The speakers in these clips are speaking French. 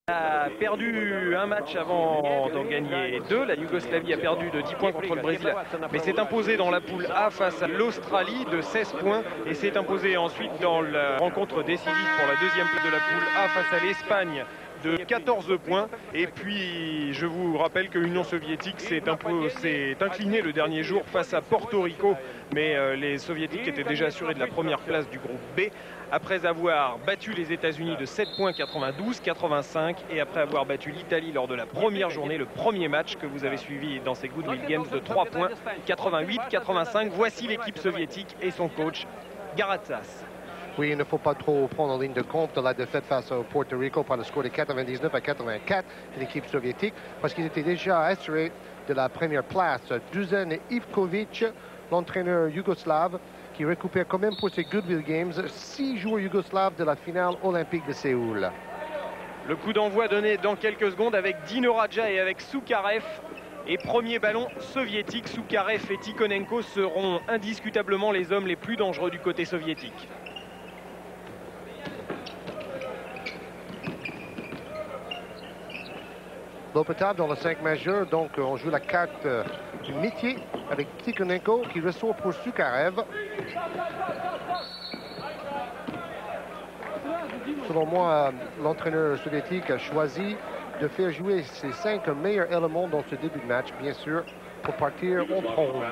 a perdu un match avant d'en gagner deux. La Yougoslavie a perdu de 10 points contre le Brésil, mais s'est imposée dans la poule A face à l'Australie de 16 points et s'est imposée ensuite dans la rencontre décisive pour la deuxième place de la poule A face à l'Espagne de 14 points. Et puis je vous rappelle que l'Union soviétique s'est inclinée le dernier jour face à Porto Rico, mais les soviétiques étaient déjà assurés de la première place du groupe B après avoir battu les États-Unis de 7 points 92-85 et après avoir battu l'Italie lors de la première journée, le premier match que vous avez suivi dans ces Goodwill Games de 3 points 88-85. Voici l'équipe soviétique et son coach Garatsas. Oui, il ne faut pas trop prendre en ligne de compte de la défaite face au Porto Rico par le score de 99-84 de l'équipe soviétique, parce qu'ils étaient déjà assurés de la première place. Dusan Ivkovic, l'entraîneur yougoslave, qui récupère quand même pour ces Goodwill Games 6 joueurs yougoslaves de la finale olympique de Séoul. Le coup d'envoi donné dans quelques secondes avec Dino Radja et avec Soukarev. Et premier ballon soviétique, Soukarev et Tikhonenko seront indiscutablement les hommes les plus dangereux du côté soviétique. Lopetov dans le 5 majeur, donc on joue la carte du métier avec Tikhonenko qui ressort pour Soukarev. Selon moi, l'entraîneur soviétique a choisi de faire jouer ses 5 meilleurs éléments dans ce début de match, bien sûr, pour partir en trombe.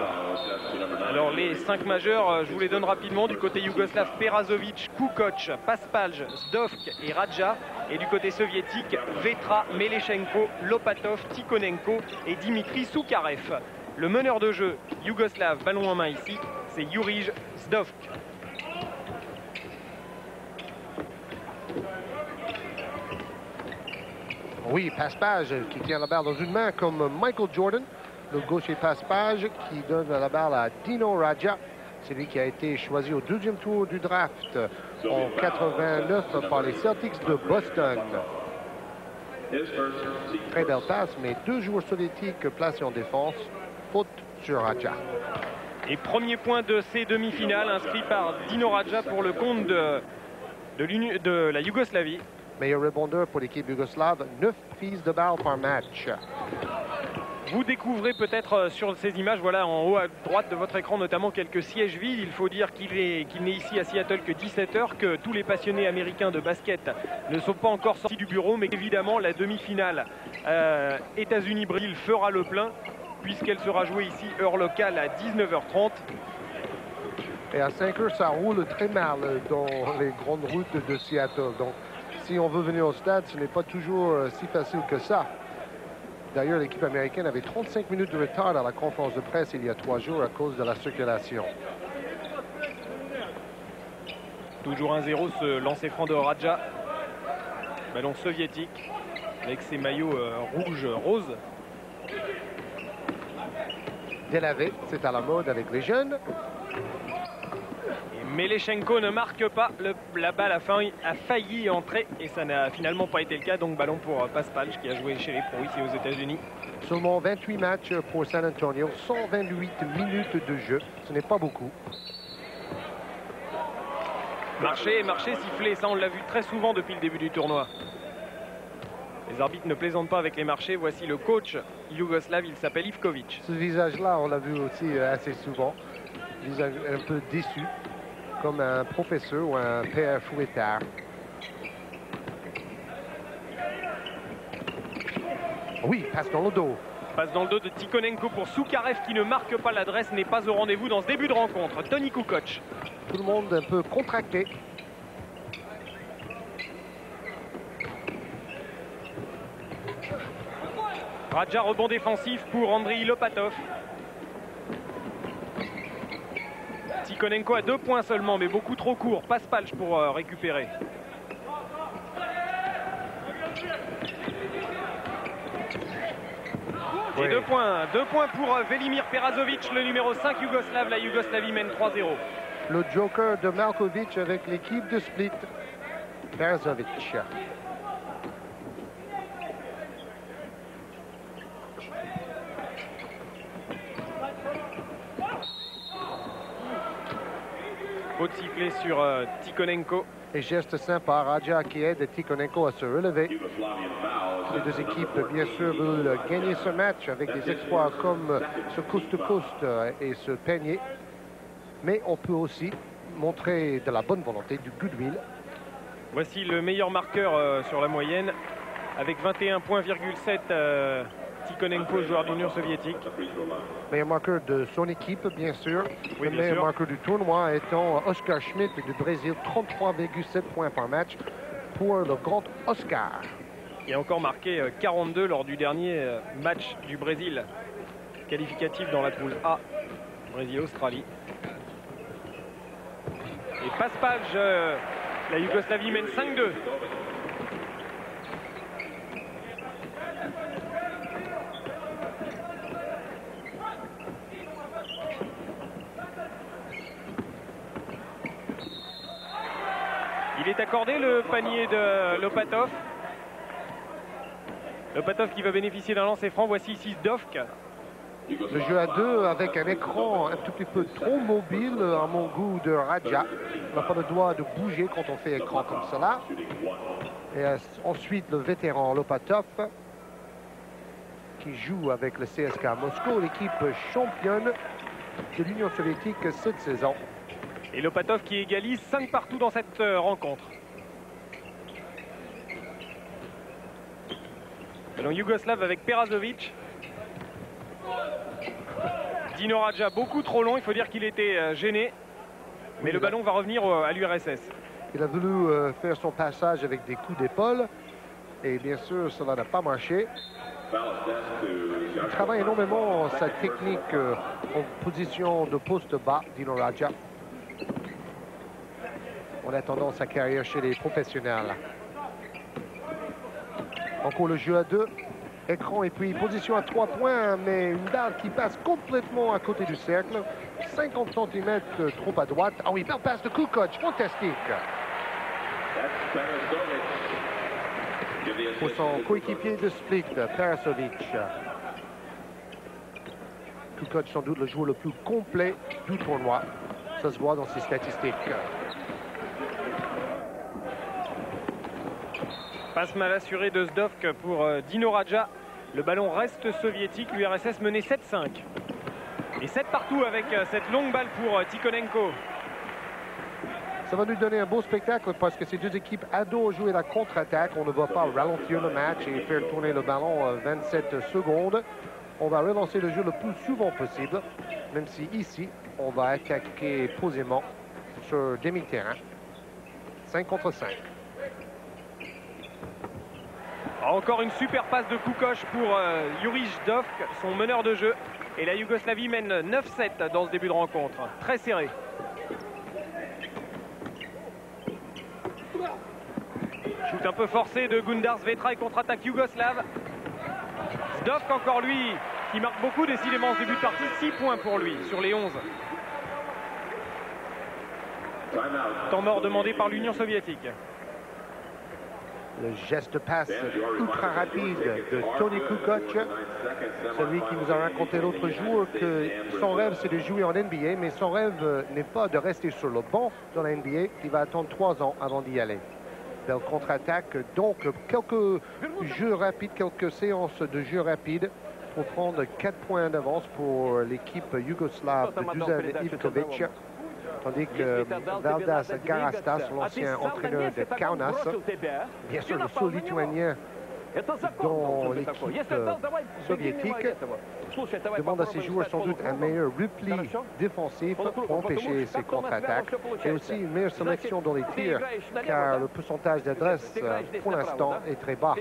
Alors les 5 majeurs, je vous les donne rapidement. Du côté yougoslave, Perazovic, Kukoc, Paspalj, Zdovk et Radja. Et du côté soviétique, Vetra, Meleshenko, Lopatov, Tikhonenko et Dimitri Soukarev. Le meneur de jeu yougoslave, ballon en main ici, c'est Jurij Zdovk. Oui, Paspalj qui tient la balle dans une main comme Michael Jordan. Le gaucher Paspalj qui donne la balle à Dino Radja. C'est lui qui a été choisi au deuxième tour du draft en 89 par les Celtics de Boston. Très belle passe, mais 2 joueurs soviétiques placés en défense. Faute sur Radja. Et premier point de ces demi-finales inscrit par Dino Radja pour le compte de la Yougoslavie. Meilleur rebondeur pour l'équipe yougoslave, 9 prises de balle par match. Vous découvrez peut-être sur ces images, voilà en haut à droite de votre écran, notamment quelques sièges vides. Il faut dire qu'il n'est ici à Seattle que 17 heures, que tous les passionnés américains de basket ne sont pas encore sortis du bureau, mais évidemment la demi-finale États-Unis-Brésil fera le plein, puisqu'elle sera jouée ici, heure locale, à 19h30. Et à 5 heures, ça roule très mal dans les grandes routes de Seattle. Donc, si on veut venir au stade, ce n'est pas toujours si facile que ça. D'ailleurs, l'équipe américaine avait 35 minutes de retard à la conférence de presse il y a 3 jours à cause de la circulation. Toujours 1-0 ce lancer franc de Radja. Ballon soviétique avec ses maillots rouge-rose. Delavé, c'est à la mode avec les jeunes. Meleshenko ne marque pas, la balle a failli entrer et ça n'a finalement pas été le cas, donc ballon pour Paspalj qui a joué chez les pros ici aux États-Unis. Seulement 28 matchs pour San Antonio, 128 minutes de jeu, ce n'est pas beaucoup. Marché, sifflé, ça on l'a vu très souvent depuis le début du tournoi. Les arbitres ne plaisantent pas avec les marchés, voici le coach yougoslave, il s'appelle Ivkovic. Ce visage-là, on l'a vu aussi assez souvent, visage un peu déçu, comme un professeur ou un père fouettard. Oui, passe dans le dos. Passe dans le dos de Tikhonenko pour Soukarev qui ne marque pas, l'adresse n'est pas au rendez-vous dans ce début de rencontre. Tony Kukoc. Tout le monde un peu contracté. Radja, rebond défensif pour Andriy Lopatov. Tikhonenko à 2 points seulement, mais beaucoup trop court. Paspalj pour récupérer. Et Oui. 2 points pour Velimir Perazovic, le numéro 5 yougoslave. La Yougoslavie mène 3-0. Le joker de Malkovic avec l'équipe de Split, Perazovic. faute sifflée sur Tikhonenko. Et geste sympa, Radja qui aide Tikhonenko à se relever. Les deux équipes, bien sûr, veulent gagner ce match avec des exploits comme ce coast-to-coast et ce panier. Mais on peut aussi montrer de la bonne volonté, du goodwill. Voici le meilleur marqueur sur la moyenne, avec 21,7 points, Tikhonenko, joueur de l'Union soviétique. Meilleur marqueur de son équipe, bien sûr. Oui, le meilleur marqueur du tournoi étant Oscar Schmidt du Brésil, 33,7 points par match pour le grand Oscar. Il a encore marqué 42 lors du dernier match du Brésil, qualificatif dans la poule A, Brésil-Australie. Et passe-page, la Yougoslavie mène 5-2. Il est accordé le panier de Lopatov. Lopatov qui va bénéficier d'un lancer franc. Voici ici Zdovk. Le jeu à deux avec un écran un tout petit peu trop mobile à mon goût de Radja. On n'a pas le droit de bouger quand on fait écran comme cela. Et ensuite le vétéran Lopatov qui joue avec le CSKA Moscou, l'équipe championne de l'Union soviétique cette saison. Et Lopatov qui égalise 5 partout dans cette rencontre. Ballon yougoslave avec Perazovic. Dino Radja beaucoup trop long, il faut dire qu'il était gêné. Mais le ballon va revenir à l'URSS. Il a voulu faire son passage avec des coups d'épaule. Et bien sûr, cela n'a pas marché. Il travaille énormément sa technique en position de poste bas, Dino Radja. En attendant sa carrière chez les professionnels. Encore le jeu à deux. Écran et puis position à 3 points, mais une balle qui passe complètement à côté du cercle. 50 cm trop à droite. Ah oui, belle passe de Kukoc, fantastique. Pour son coéquipier de split, Perasovic. Kukoc, sans doute le joueur le plus complet du tournoi. Ça se voit dans ses statistiques. Passe mal assurée de Zdovk pour Dino Radja. Le ballon reste soviétique. L'URSS menait 7-5. Et 7 partout avec cette longue balle pour Tikhonenko. Ça va nous donner un beau spectacle parce que ces deux équipes adorent jouer la contre-attaque. On ne va pas ralentir le match et faire tourner le ballon 27 secondes. On va relancer le jeu le plus souvent possible, même si ici, on va attaquer posément sur demi-terrain. 5 contre 5. Encore une super passe de Kukoc pour Yuri Zdovk, son meneur de jeu. Et la Yougoslavie mène 9-7 dans ce début de rencontre. Très serré. Shoot un peu forcé de Gundar Svetra et contre-attaque yougoslave. Zdovk encore lui, qui marque beaucoup décidément ce début de partie. 6 points pour lui sur les 11. Temps mort demandé par l'Union soviétique. Le geste passe ultra rapide de Tony Kukoc, celui qui nous a raconté l'autre jour que son rêve c'est de jouer en NBA, mais son rêve n'est pas de rester sur le banc dans la NBA. Il va attendre 3 ans avant d'y aller. Belle contre-attaque, donc quelques jeux rapides, quelques séances de jeux rapides pour prendre 4 points d'avance pour l'équipe yougoslave de Dusan Ivkovic. Tandis que Valdas Garastas, l'ancien entraîneur de Kaunas, bien sûr le seul lituanien dans l'équipe soviétique, demande à ses joueurs sans doute un meilleur repli défensif pour empêcher ces contre-attaques et aussi une meilleure sélection dans les tirs car le pourcentage d'adresse pour l'instant est très bas.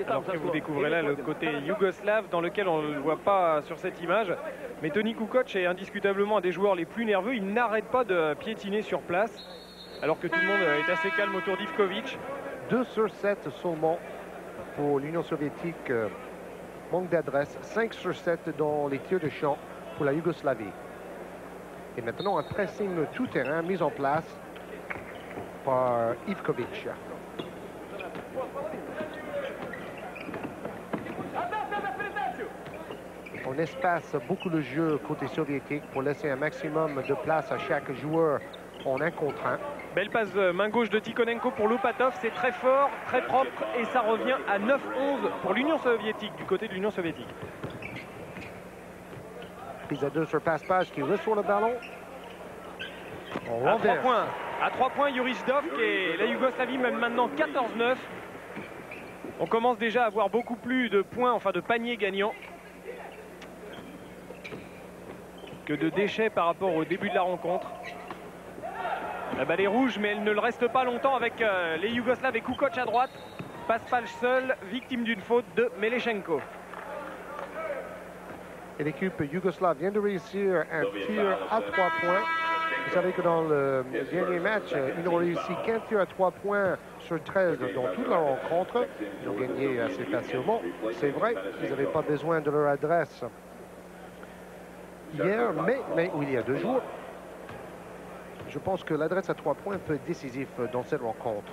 Alors que vous découvrez là le côté yougoslave dans lequel on ne le voit pas sur cette image, mais Tony Kukoc est indiscutablement un des joueurs les plus nerveux. Il n'arrête pas de piétiner sur place alors que tout le monde est assez calme autour d'Ivkovic. 2 sur 7 seulement pour l'Union soviétique, manque d'adresse. 5 sur 7 dans les tirs de champ pour la Yougoslavie. Et maintenant un pressing tout-terrain mis en place par Ivkovic. On espace beaucoup le jeu côté soviétique pour laisser un maximum de place à chaque joueur en 1 contre 1. Belle passe main gauche de Tikhonenko pour Lopatov, c'est très fort, très propre et ça revient à 9-11 pour l'Union soviétique, du côté de l'Union soviétique. Prise à 2 sur Paspage qui reçoit le ballon. À 3 points, Yuri Ždovk et la Yougoslavie mène maintenant 14-9. On commence déjà à avoir beaucoup plus de points, enfin de paniers gagnants, que de déchets par rapport au début de la rencontre. La balle est rouge, mais elle ne le reste pas longtemps avec les Yougoslaves et Kukoc à droite. Paspal seul, victime d'une faute de Melechenko. Et l'équipe yougoslave vient de réussir un tir à 3 points. Vous savez que dans le dernier match, ils ont réussi 15 tirs à 3 points sur 13 dans toute la rencontre. Ils ont gagné assez facilement. C'est vrai, ils n'avaient pas besoin de leur adresse hier, mais il y a 2 jours. Je pense que l'adresse à 3 points peut être décisive dans cette rencontre.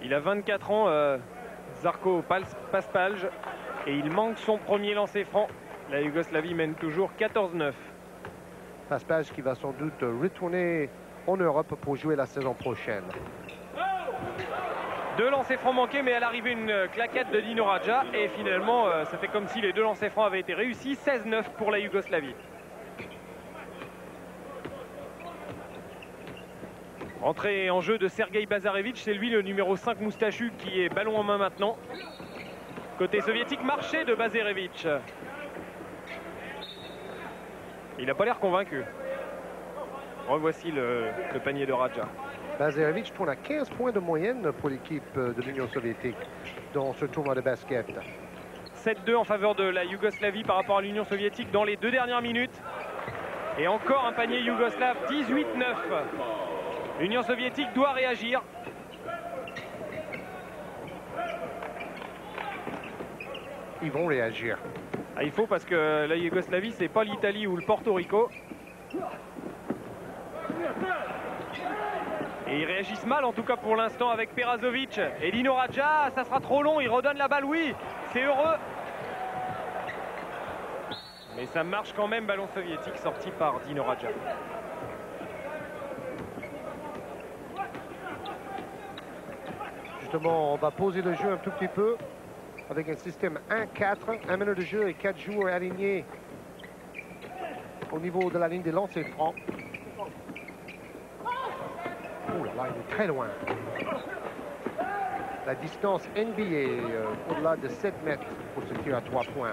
Il a 24 ans, Zarko Paspalj, et il manque son premier lancer franc. La Yougoslavie mène toujours 14-9. Paspalj qui va sans doute retourner en Europe pour jouer la saison prochaine. 2 lancers francs manqués, mais à l'arrivée une claquette de Dino Radja. Et finalement, ça fait comme si les 2 lancers francs avaient été réussis. 16-9 pour la Yougoslavie. Entrée en jeu de Sergei Bazarevic, c'est lui le numéro 5 moustachu qui est ballon en main maintenant. Côté soviétique, marché de Bazarevic. Il n'a pas l'air convaincu. Revoici le panier de Radja. Bazarevic tourne à 15 points de moyenne pour l'équipe de l'Union soviétique dans ce tournoi de basket. 7-2 en faveur de la Yougoslavie par rapport à l'Union soviétique dans les 2 dernières minutes. Et encore un panier yougoslave, 18-9. L'Union soviétique doit réagir. Ils vont réagir. Ah, il faut, parce que la Yougoslavie, c'est pas l'Italie ou le Porto Rico. Et ils réagissent mal, en tout cas pour l'instant, avec Perazovic et Dino Radja. Ça sera trop long, il redonne la balle, oui, c'est heureux. Mais ça marche quand même, ballon soviétique sorti par Dino Radja. Justement, on va poser le jeu un tout petit peu avec un système 1-4, 1 minute de jeu et 4 joueurs alignés au niveau de la ligne des lancers francs. Oh là là, il est très loin. La distance NBA au-delà de 7 mètres pour ce tir à 3 points.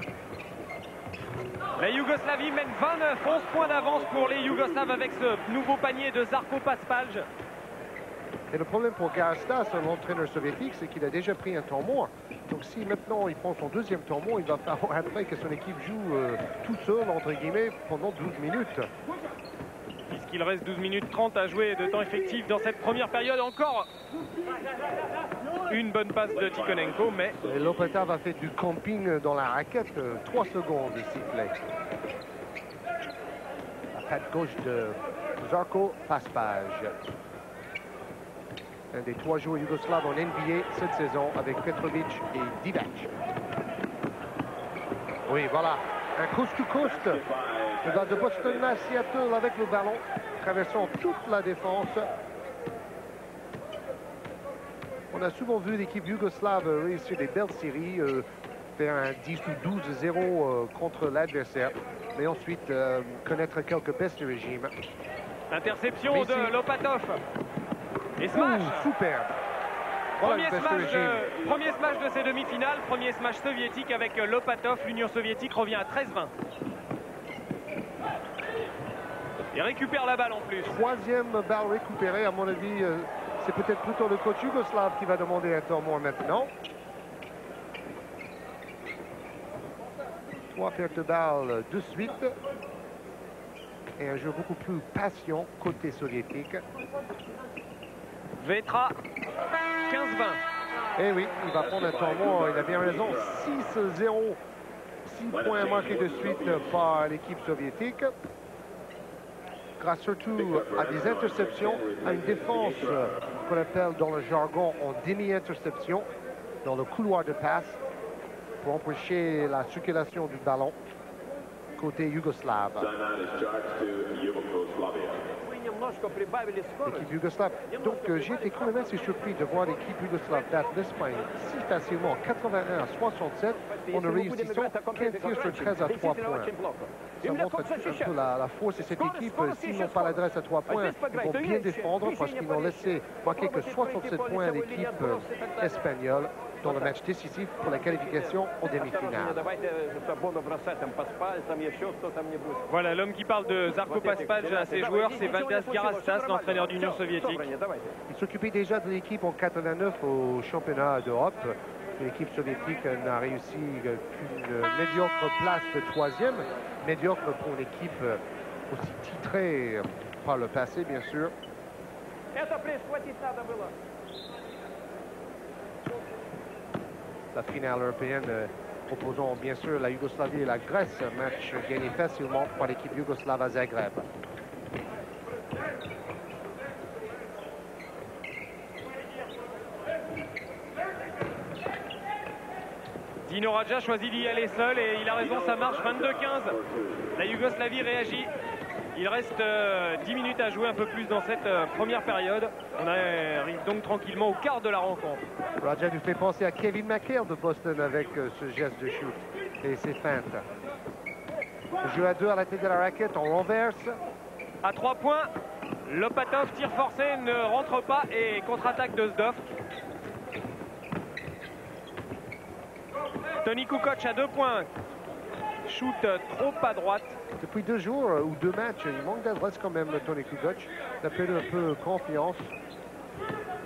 La Yougoslavie mène 29, 11 points d'avance pour les Yougoslaves avec ce nouveau panier de Zarko Paspalj. Et le problème pour Garastas, l'entraîneur soviétique, c'est qu'il a déjà pris un temps mort. Donc si maintenant il prend son 2e temps mort, il va falloir après que son équipe joue tout seul, entre guillemets, pendant 12 minutes. Puisqu'il reste 12 minutes 30 à jouer de temps effectif dans cette première période. Encore une bonne passe de Tikhonenko, mais... Et Lopatov a fait du camping dans la raquette, 3 secondes de sifflet. La patte gauche de Zarko Paspalj. Un des 3 joueurs yougoslaves en NBA cette saison avec Petrovic et Divac. Oui, voilà, un coast-to-coast. Le gars de Boston à Seattle avec le ballon, traversant toute la défense. On a souvent vu l'équipe yougoslave réussir des belles séries, faire un 10 ou 12-0 contre l'adversaire, mais ensuite connaître quelques baisses de régime. Interception de Lopatov. Et smash. Superbe. Voilà Premier smash de ces demi-finales, premier smash soviétique avec Lopatov. L'Union soviétique revient à 13-20. Il récupère la balle en plus. 3e balle récupérée, à mon avis, c'est peut-être plutôt le coach yougoslave qui va demander un temps mort maintenant. 3 pertes de balles de suite. Et un jeu beaucoup plus patient côté soviétique. Vetra, 15-20. Eh oui, il va prendre un temps mort, il a bien raison. 6-0, 6 points marqués de suite par l'équipe soviétique. Grâce surtout à des interceptions, à une défense qu'on appelle dans le jargon en demi-interception, dans le couloir de passe. pour empêcher la circulation du ballon côté yougoslave. L'équipe yougoslave. Donc j'ai été quand même assez surpris de voir l'équipe yougoslave battre l'Espagne si facilement, 81 à 67, en ne réussissant qu'un tir sur 13 à 3 points. Ça montre un peu la force de cette équipe. S'ils n'ont pas l'adresse à 3 points, ils vont bien défendre parce qu'ils n'ont laissé manquer que 67 points à l'équipe espagnole dans le match décisif pour la qualification en demi-finale. Voilà, l'homme qui parle de Zarko Paspalj à ses joueurs, c'est Valdas Garastas, l'entraîneur d'Union soviétique. Il s'occupait déjà de l'équipe en 89 au championnat d'Europe. L'équipe soviétique n'a réussi qu'une médiocre place de 3e. Médiocre pour une équipe aussi titrée par le passé, bien sûr. La finale européenne opposant bien sûr la Yougoslavie et la Grèce, un match gagné facilement par l'équipe yougoslave à Zagreb. Dino Radja choisit d'y aller seul et il a raison, ça marche, 22-15. La Yougoslavie réagit. Il reste 10 minutes à jouer, un peu plus dans cette première période. On arrive donc tranquillement au quart de la rencontre. Radja nous fait penser à Kevin McHale de Boston avec ce geste de shoot et ses feintes. Jeu à 2 à la tête de la raquette, on renverse. À 3 points, Lopatov, tir forcé, ne rentre pas et contre-attaque de Zdov. Toni Kukoc à 2 points. Shoot trop à droite. Depuis 2 jours ou 2 matchs, il manque d'adresse quand même, Toni Kukoc. Ça fait un peu confiance.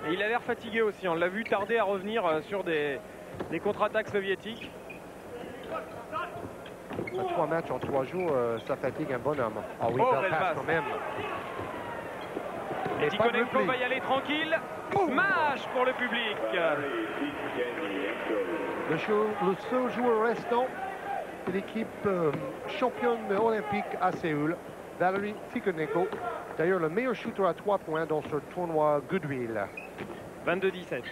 Et il a l'air fatigué aussi. On l'a vu tarder à revenir sur des contre-attaques soviétiques. 3 matchs en 3 jours, ça fatigue un bonhomme. Ah oui, belle passe quand même. Et Tikhonenko va y aller tranquille. Smash pour le public. Le seul joueur restant de l'équipe championne olympique à Séoul, Valery Tikhonenko. D'ailleurs, le meilleur shooter à 3 points dans ce tournoi Goodwill. 22-17.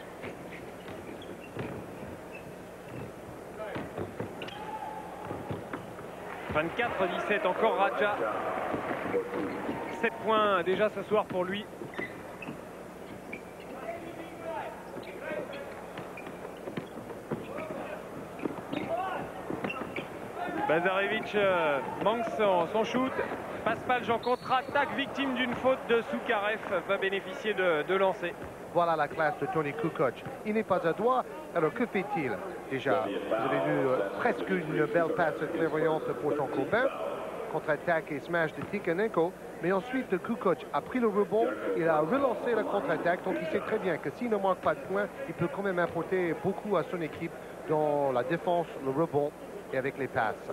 « 24-17, encore Radja. 7 points déjà ce soir pour lui. Bazarevic manque son shoot. Paspalj en contre-attaque, victime d'une faute de Soukarev, va bénéficier de lancer. Voilà la classe de Toni Kukoc. Il n'est pas à doigt, alors que fait-il? Déjà, vous avez vu presque une belle passe clairvoyante pour son copain. Contre-attaque et smash de Tikhonenko. Mais ensuite, Kukoc a pris le rebond, il a relancé la contre-attaque. Donc il sait très bien que s'il ne manque pas de points, il peut quand même apporter beaucoup à son équipe dans la défense, le rebond et avec les passes.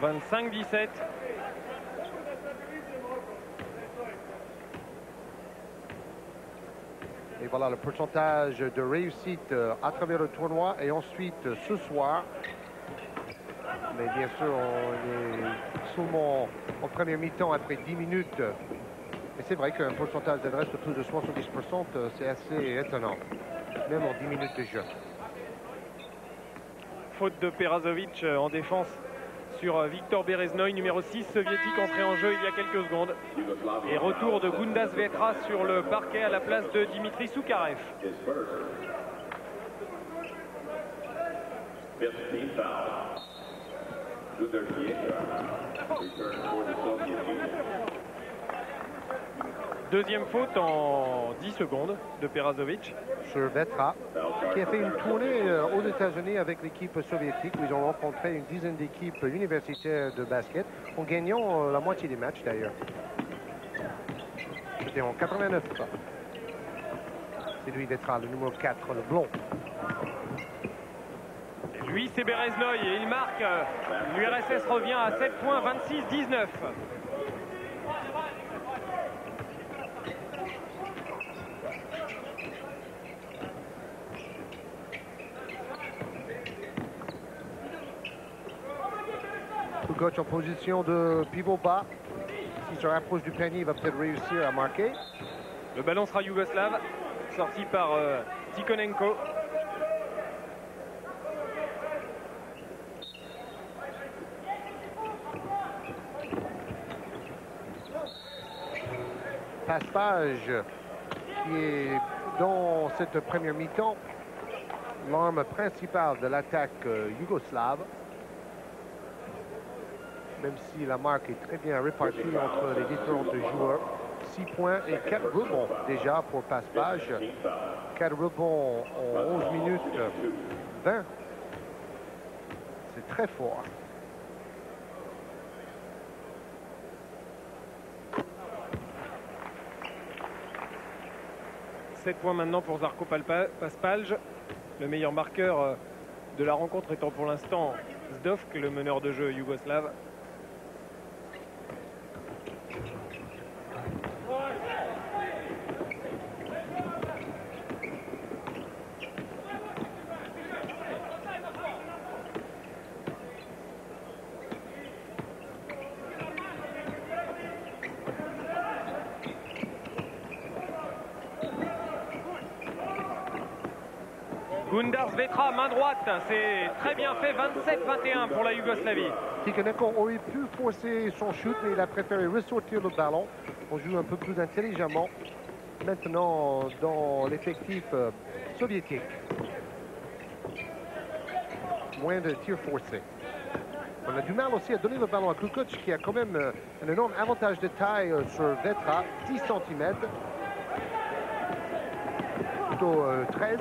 25-17. Et voilà le pourcentage de réussite à travers le tournoi. Et ensuite, ce soir, mais bien sûr, on est seulement en première mi-temps après 10 minutes. Et c'est vrai qu'un pourcentage d'adresse de plus de 70%, c'est assez étonnant, même en 10 minutes de jeu. Faute de Perazovic en défense sur Victor Bereznoy, numéro 6 soviétique, entré en jeu il y a quelques secondes. Et retour de Gundas Vetra sur le parquet à la place de Dimitri Soukarev. Deuxième faute en 10 secondes de Perazovic. Sur Vetra, qui a fait une tournée aux États-Unis avec l'équipe soviétique, où ils ont rencontré une dizaine d'équipes universitaires de basket, en gagnant la moitié des matchs d'ailleurs. C'était en 89. C'est lui Vetra, le numéro 4, le blond. Lui, c'est Bereznoy et il marque. L'URSS revient à 7 points, 26-19. Kukoc en position de pivot bas. S'il se rapproche du panier, il va peut-être réussir à marquer. Le ballon sera yougoslave, sorti par Tikhonenko. Paspage, qui est dans cette première mi-temps l'arme principale de l'attaque yougoslave. Même si la marque est très bien répartie entre les différents joueurs. 6 points et 4 rebonds déjà pour Paspage. 4 rebonds en 11 minutes 20. C'est très fort. « 7 points maintenant pour Žarko Paspalj. Le meilleur marqueur de la rencontre étant pour l'instant Zdovc, le meneur de jeu yougoslave. Gundars Vetra, main droite, c'est très bien fait, 27-21 pour la Yougoslavie. Tikhonenko aurait pu forcer son shoot, mais il a préféré ressortir le ballon. On joue un peu plus intelligemment maintenant dans l'effectif soviétique. Moins de tirs forcés. On a du mal aussi à donner le ballon à Kukoc, qui a quand même un énorme avantage de taille sur Vetra, 10 cm. Plutôt 13.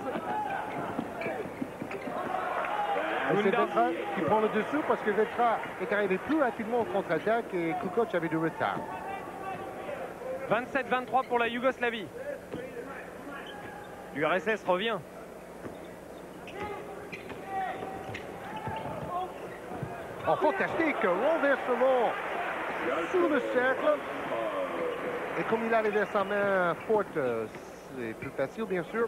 Et c'est Vetra qui prend le dessous parce que Vetra est arrivé plus rapidement en contre-attaque et Kukoc avait du retard. 27-23 pour la Yougoslavie. L'URSS revient. Oh, fantastique, renversement sous le cercle. Et comme il arrivait à sa main forte, c'est plus facile bien sûr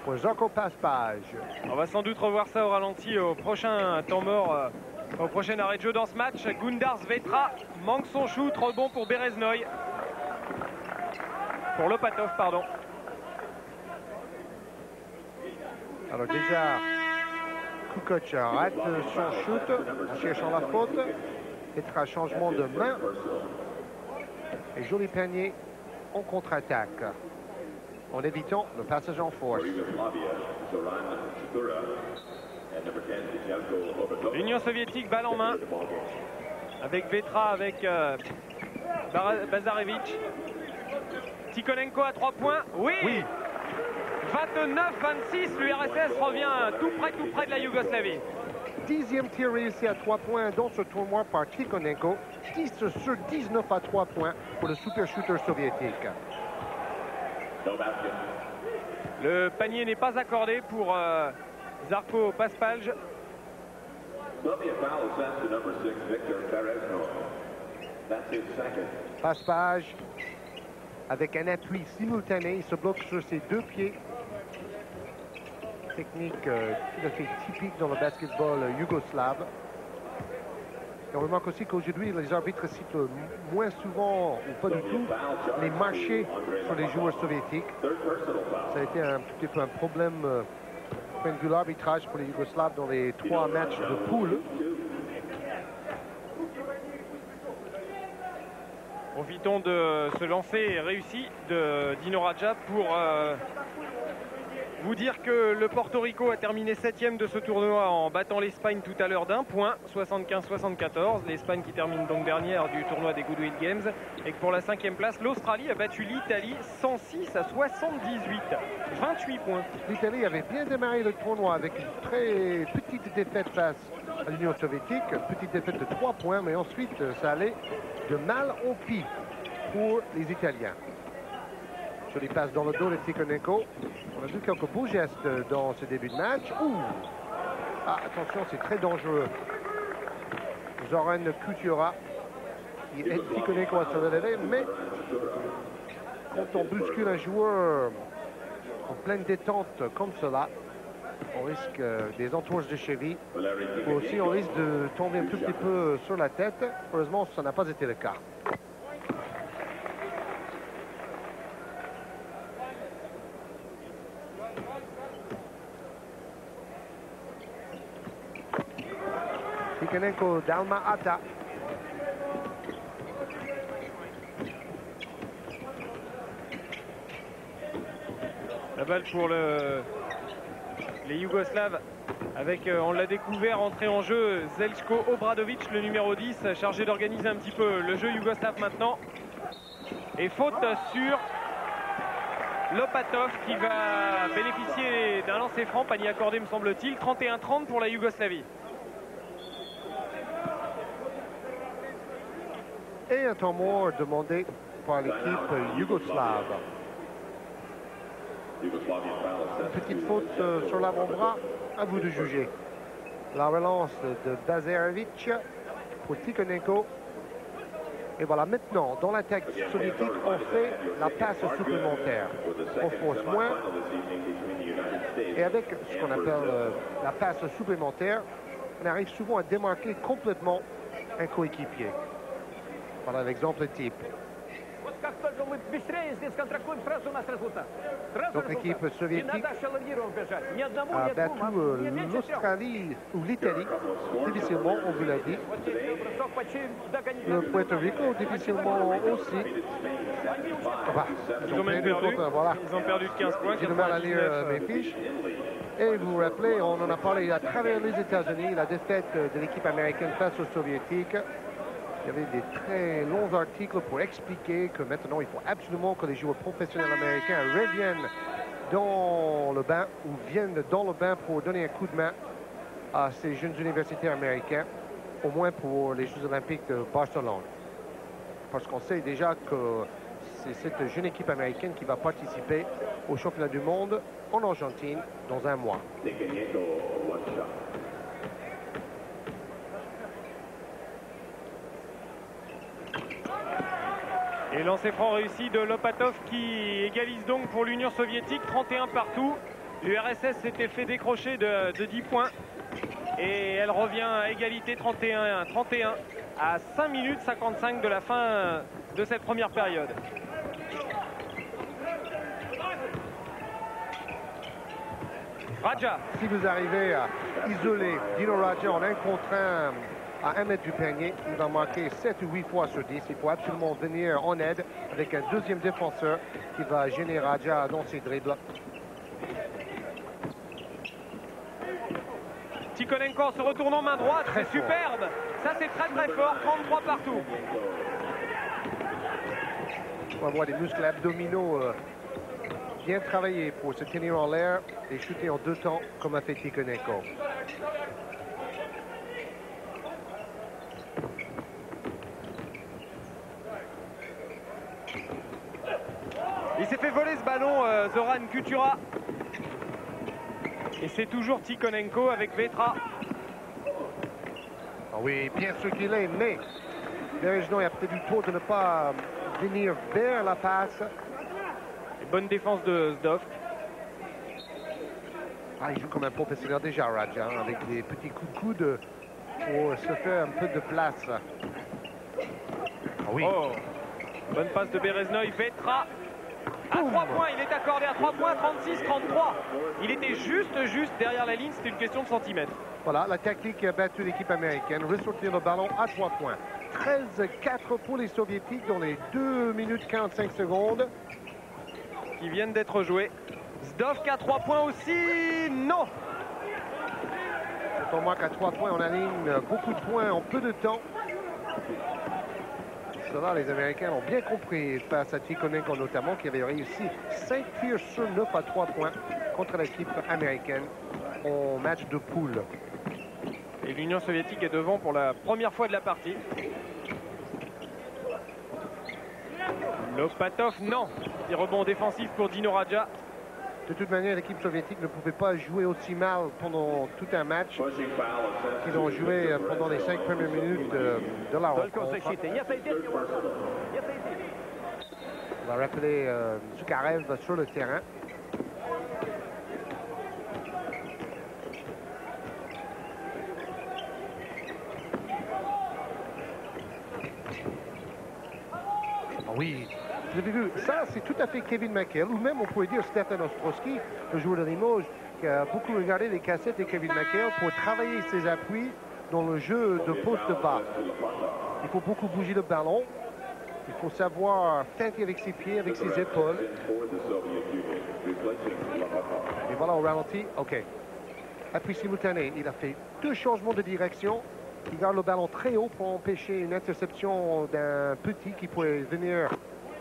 pour Žarko Paspalj. On va sans doute revoir ça au ralenti au prochain temps mort, au prochain arrêt de jeu dans ce match. Gundars Vetra manque son shoot, rebond pour Bereznoy. Pour Lopatov, pardon. Alors déjà, Kukoc rate son shoot en cherchant la faute. Vetra changement de main. Et joli panier en contre-attaque, en évitant le passage en force. L'Union soviétique, balle en main. Avec Vetra, avec Bazarevich. Tikhonenko à 3 points. Oui, 29-26, l'URSS revient tout près de la Yougoslavie. 10e tir réussi à 3 points dans ce tournoi par Tikhonenko. 10 sur 19 à 3 points pour le super shooter soviétique. Le panier n'est pas accordé pour Žarko Paspalj. Paspalj avec un appui simultané, il se bloque sur ses 2 pieds. Technique tout à fait typique dans le basketball yougoslave. Et on remarque aussi qu'aujourd'hui, les arbitres citent moins souvent, ou pas du tout, les marchés sur les joueurs soviétiques. Ça a été un petit peu un problème du point de vue de l'arbitrage pour les Yougoslaves dans les 3 matchs de poule. Profitons de ce lancer réussi de Dino Radja pour vous dire que le Porto Rico a terminé 7e de ce tournoi en battant l'Espagne tout à l'heure d'1 point, 75-74. L'Espagne qui termine donc dernière du tournoi des Goodwill Games. Et que pour la 5e place, l'Australie a battu l'Italie 106 à 78. 28 points. L'Italie avait bien démarré le tournoi avec une très petite défaite face à l'Union soviétique. Petite défaite de 3 points, mais ensuite ça allait de mal en pis pour les Italiens. Jolie passe dans le dos de Tikhonenko. On a vu quelques beaux gestes dans ce début de match. Ouh! Ah, attention, c'est très dangereux. Zoran Kutura qui aide Tikhonenko à se relever, mais quand on bouscule un joueur en pleine détente comme cela, on risque des entourages de cheville. Ou aussi, on risque de tomber un tout petit peu sur la tête. Heureusement, ça n'a pas été le cas. Tikhonenko d'Alma Ata. balle pour les Yougoslaves avec, on l'a découvert, entrée en jeu Zeljko Obradovic, le numéro 10, chargé d'organiser un petit peu le jeu yougoslave maintenant. Et faute sur Lopatov qui va bénéficier d'un lancer franc, panier accordé me semble-t-il. 31-30 pour la Yougoslavie. Et un temps mort demandé par l'équipe yougoslave. Une petite faute sur l'avant-bras, à vous de juger. La relance de Bazerevic pour Tikhonenko. Et voilà, maintenant, dans l'attaque soviétique, on fait la passe supplémentaire. On force moins. Et avec ce qu'on appelle la passe supplémentaire, on arrive souvent à démarquer complètement un coéquipier. Voilà l'exemple type. Donc l'équipe soviétique a battu l'Australie ou l'Italie difficilement, on vous l'a dit. Le Puerto Rico difficilement aussi. Enfin, ils ont même perdu. Voilà. Ils ont perdu de 15 points. J'ai du mal à lire mes fiches. Et vous vous rappelez, on en a parlé à travers les États-Unis, la défaite de l'équipe américaine face aux Soviétiques. Il y avait des très longs articles pour expliquer que maintenant, il faut absolument que les joueurs professionnels américains reviennent dans le bain ou viennent dans le bain pour donner un coup de main à ces jeunes universitaires américains, au moins pour les Jeux olympiques de Barcelone. Parce qu'on sait déjà que c'est cette jeune équipe américaine qui va participer au championnat du monde en Argentine dans un mois. Et lancer franc réussi de Lopatov qui égalise donc pour l'Union soviétique, 31 partout. L'URSS s'était fait décrocher de 10 points. Et elle revient à égalité 31-31 à 5 minutes 55 de la fin de cette première période. Radja. Si vous arrivez à isoler Dino Radja en 1 contre 1 à 1 mètre du panier, il va marquer 7 ou 8 fois sur 10. Il faut absolument venir en aide avec un deuxième défenseur qui va gêner Radja dans ses dribbles. Tikhonenko en se retournant main droite, c'est superbe. Ça c'est très très fort, 33 partout. On va voir des muscles abdominaux bien travaillés pour se tenir en l'air et shooter en 2 temps comme a fait Tikhonenko. Il s'est fait voler ce ballon, Zoran Kutura. Et c'est toujours Tikhonenko avec Vetra. Ah oui, bien circulé, mais Berezhnoï a peut-être eu tort de ne pas venir vers la passe. Et bonne défense de Zdov. Ah, il joue comme un professionnel déjà, Radja, hein, avec des petits coups de coude pour se faire un peu de place. Ah oui. Oh, bonne passe de Berezhnoï, Vetra. À 3 points, il est accordé à 3 points, 36-33. Il était juste derrière la ligne, c'était une question de centimètres. Voilà, la tactique qui a battu l'équipe américaine, ressortir le ballon à 3 points. 13-4 pour les Soviétiques dans les 2 minutes 45 secondes. Qui viennent d'être joués. Zdov qui a 3 points aussi, non. Quand on marque à 3 points, on aligne beaucoup de points en peu de temps. Cela, les Américains ont bien compris face à Tikhonenko notamment, qui avait réussi 5 tirs sur 9 à 3 points contre l'équipe américaine en match de poule. Et l'Union soviétique est devant pour la première fois de la partie. Lopatov, non. Petit rebond défensif pour Dino Radja. De toute manière, l'équipe soviétique ne pouvait pas jouer aussi mal pendant tout un match qu'ils ont joué pendant les 5 premières minutes de la rencontre. On va rappeler Zukarev sur le terrain. Oui, vous avez vu, ça c'est tout à fait Kevin McHale, ou même on pourrait dire Stefan Ostrowski, le joueur de Limoges, qui a beaucoup regardé les cassettes de Kevin McHale pour travailler ses appuis dans le jeu de poste bas. Il faut beaucoup bouger le ballon Il faut savoir feinter avec ses pieds, avec ses épaules. Et voilà au ralenti. OK. Appui simultané. Il a fait 2 changements de direction. Il garde le ballon très haut pour empêcher une interception d'un petit qui pourrait venir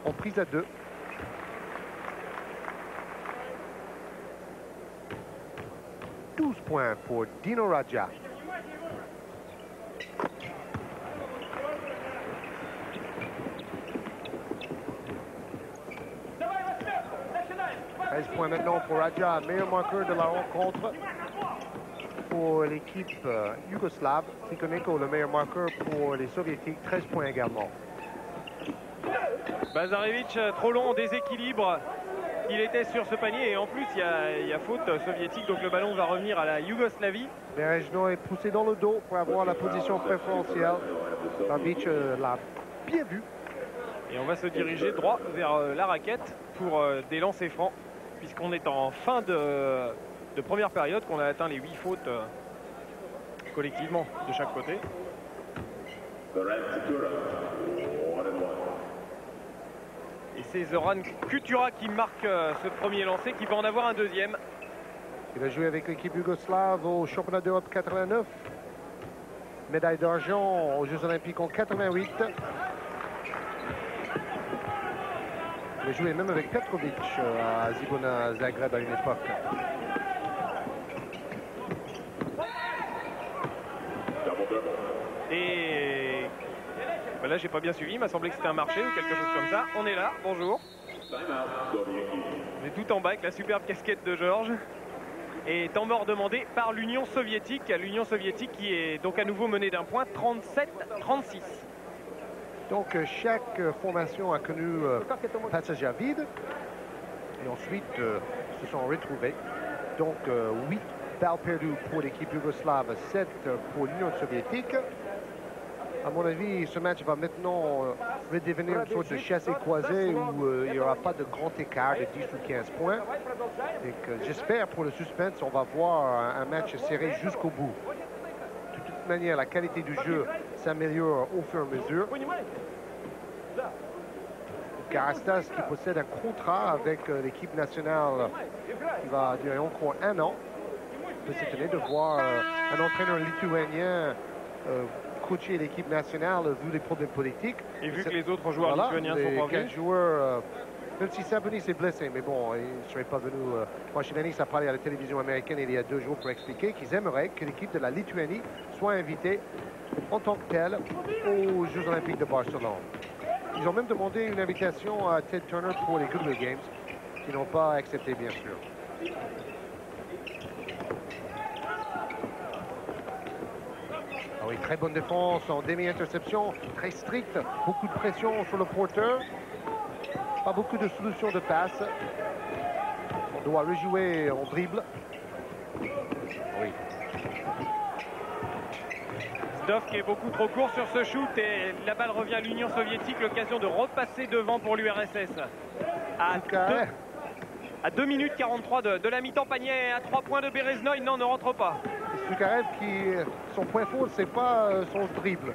en prise à 2. « 12 points pour Dino Radja. Points maintenant pour Radja, meilleur marqueur de la rencontre pour l'équipe yougoslave. Tikhonenko, le meilleur marqueur pour les soviétiques, 13 points également. Bazarevic, trop long, déséquilibre. Il était sur ce panier et en plus il y a faute soviétique, donc le ballon va revenir à la Yougoslavie. Berejno est poussé dans le dos pour avoir la position préférentielle. Babic l'a bien vu. Et on va se diriger droit vers la raquette pour des lancers francs, puisqu'on est en fin de première période, qu'on a atteint les 8 fautes collectivement de chaque côté. Et c'est Zoran Kutura qui marque ce premier lancer, qui va en avoir un deuxième. Il a joué avec l'équipe yougoslave au championnat d'Europe 89. Médaille d'argent aux Jeux Olympiques en 88. Il a joué même avec Petrovic à Zibona Zagreb à une époque. Et ben là, j'ai pas bien suivi. Il m'a semblé que c'était un marché ou quelque chose comme ça. On est là. Bonjour. On est tout en bas avec la superbe casquette de Georges. Et temps mort demandé par l'Union soviétique. L'Union soviétique qui est donc à nouveau menée d'un point, 37-36. Donc chaque formation a connu passage à vide. Et ensuite se sont retrouvés. Donc 8 balles perdues pour l'équipe yougoslave, 7 pour l'Union soviétique. À mon avis, ce match va maintenant devenir une sorte de chassé-croisé où il n'y aura pas de grand écart de 10 ou 15 points. Et j'espère pour le suspense, on va voir un match serré jusqu'au bout. De toute manière, la qualité du jeu s'améliore au fur et à mesure. Karastas qui possède un contrat avec l'équipe nationale qui va durer encore 1 an. On peut s'étonner de voir un entraîneur lituanien coacher l'équipe nationale vu les problèmes politiques. Et vu que les autres joueurs lituaniens sont pas venus. Joueurs, même si Sabonis s'est blessé, mais bon, il ne serait pas venu. Moshinanis a parlé à la télévision américaine il y a 2 jours pour expliquer qu'ils aimeraient que l'équipe de la Lituanie soit invitée en tant que telle aux Jeux Olympiques de Barcelone. Ils ont même demandé une invitation à Ted Turner pour les Goodwill Games, qu'ils n'ont pas accepté, bien sûr. Ah oui, très bonne défense en demi-interception, très stricte, beaucoup de pression sur le porteur, pas beaucoup de solutions de passe. On doit rejouer en dribble. Oui. Zdov qui est beaucoup trop court sur ce shoot et la balle revient à l'Union soviétique, l'occasion de repasser devant pour l'URSS. À 2 minutes 43 de la mi-temps, panier à 3 points de Bereznoï, non, ne rentre pas. Sukarev qui, son point fort, c'est pas son dribble.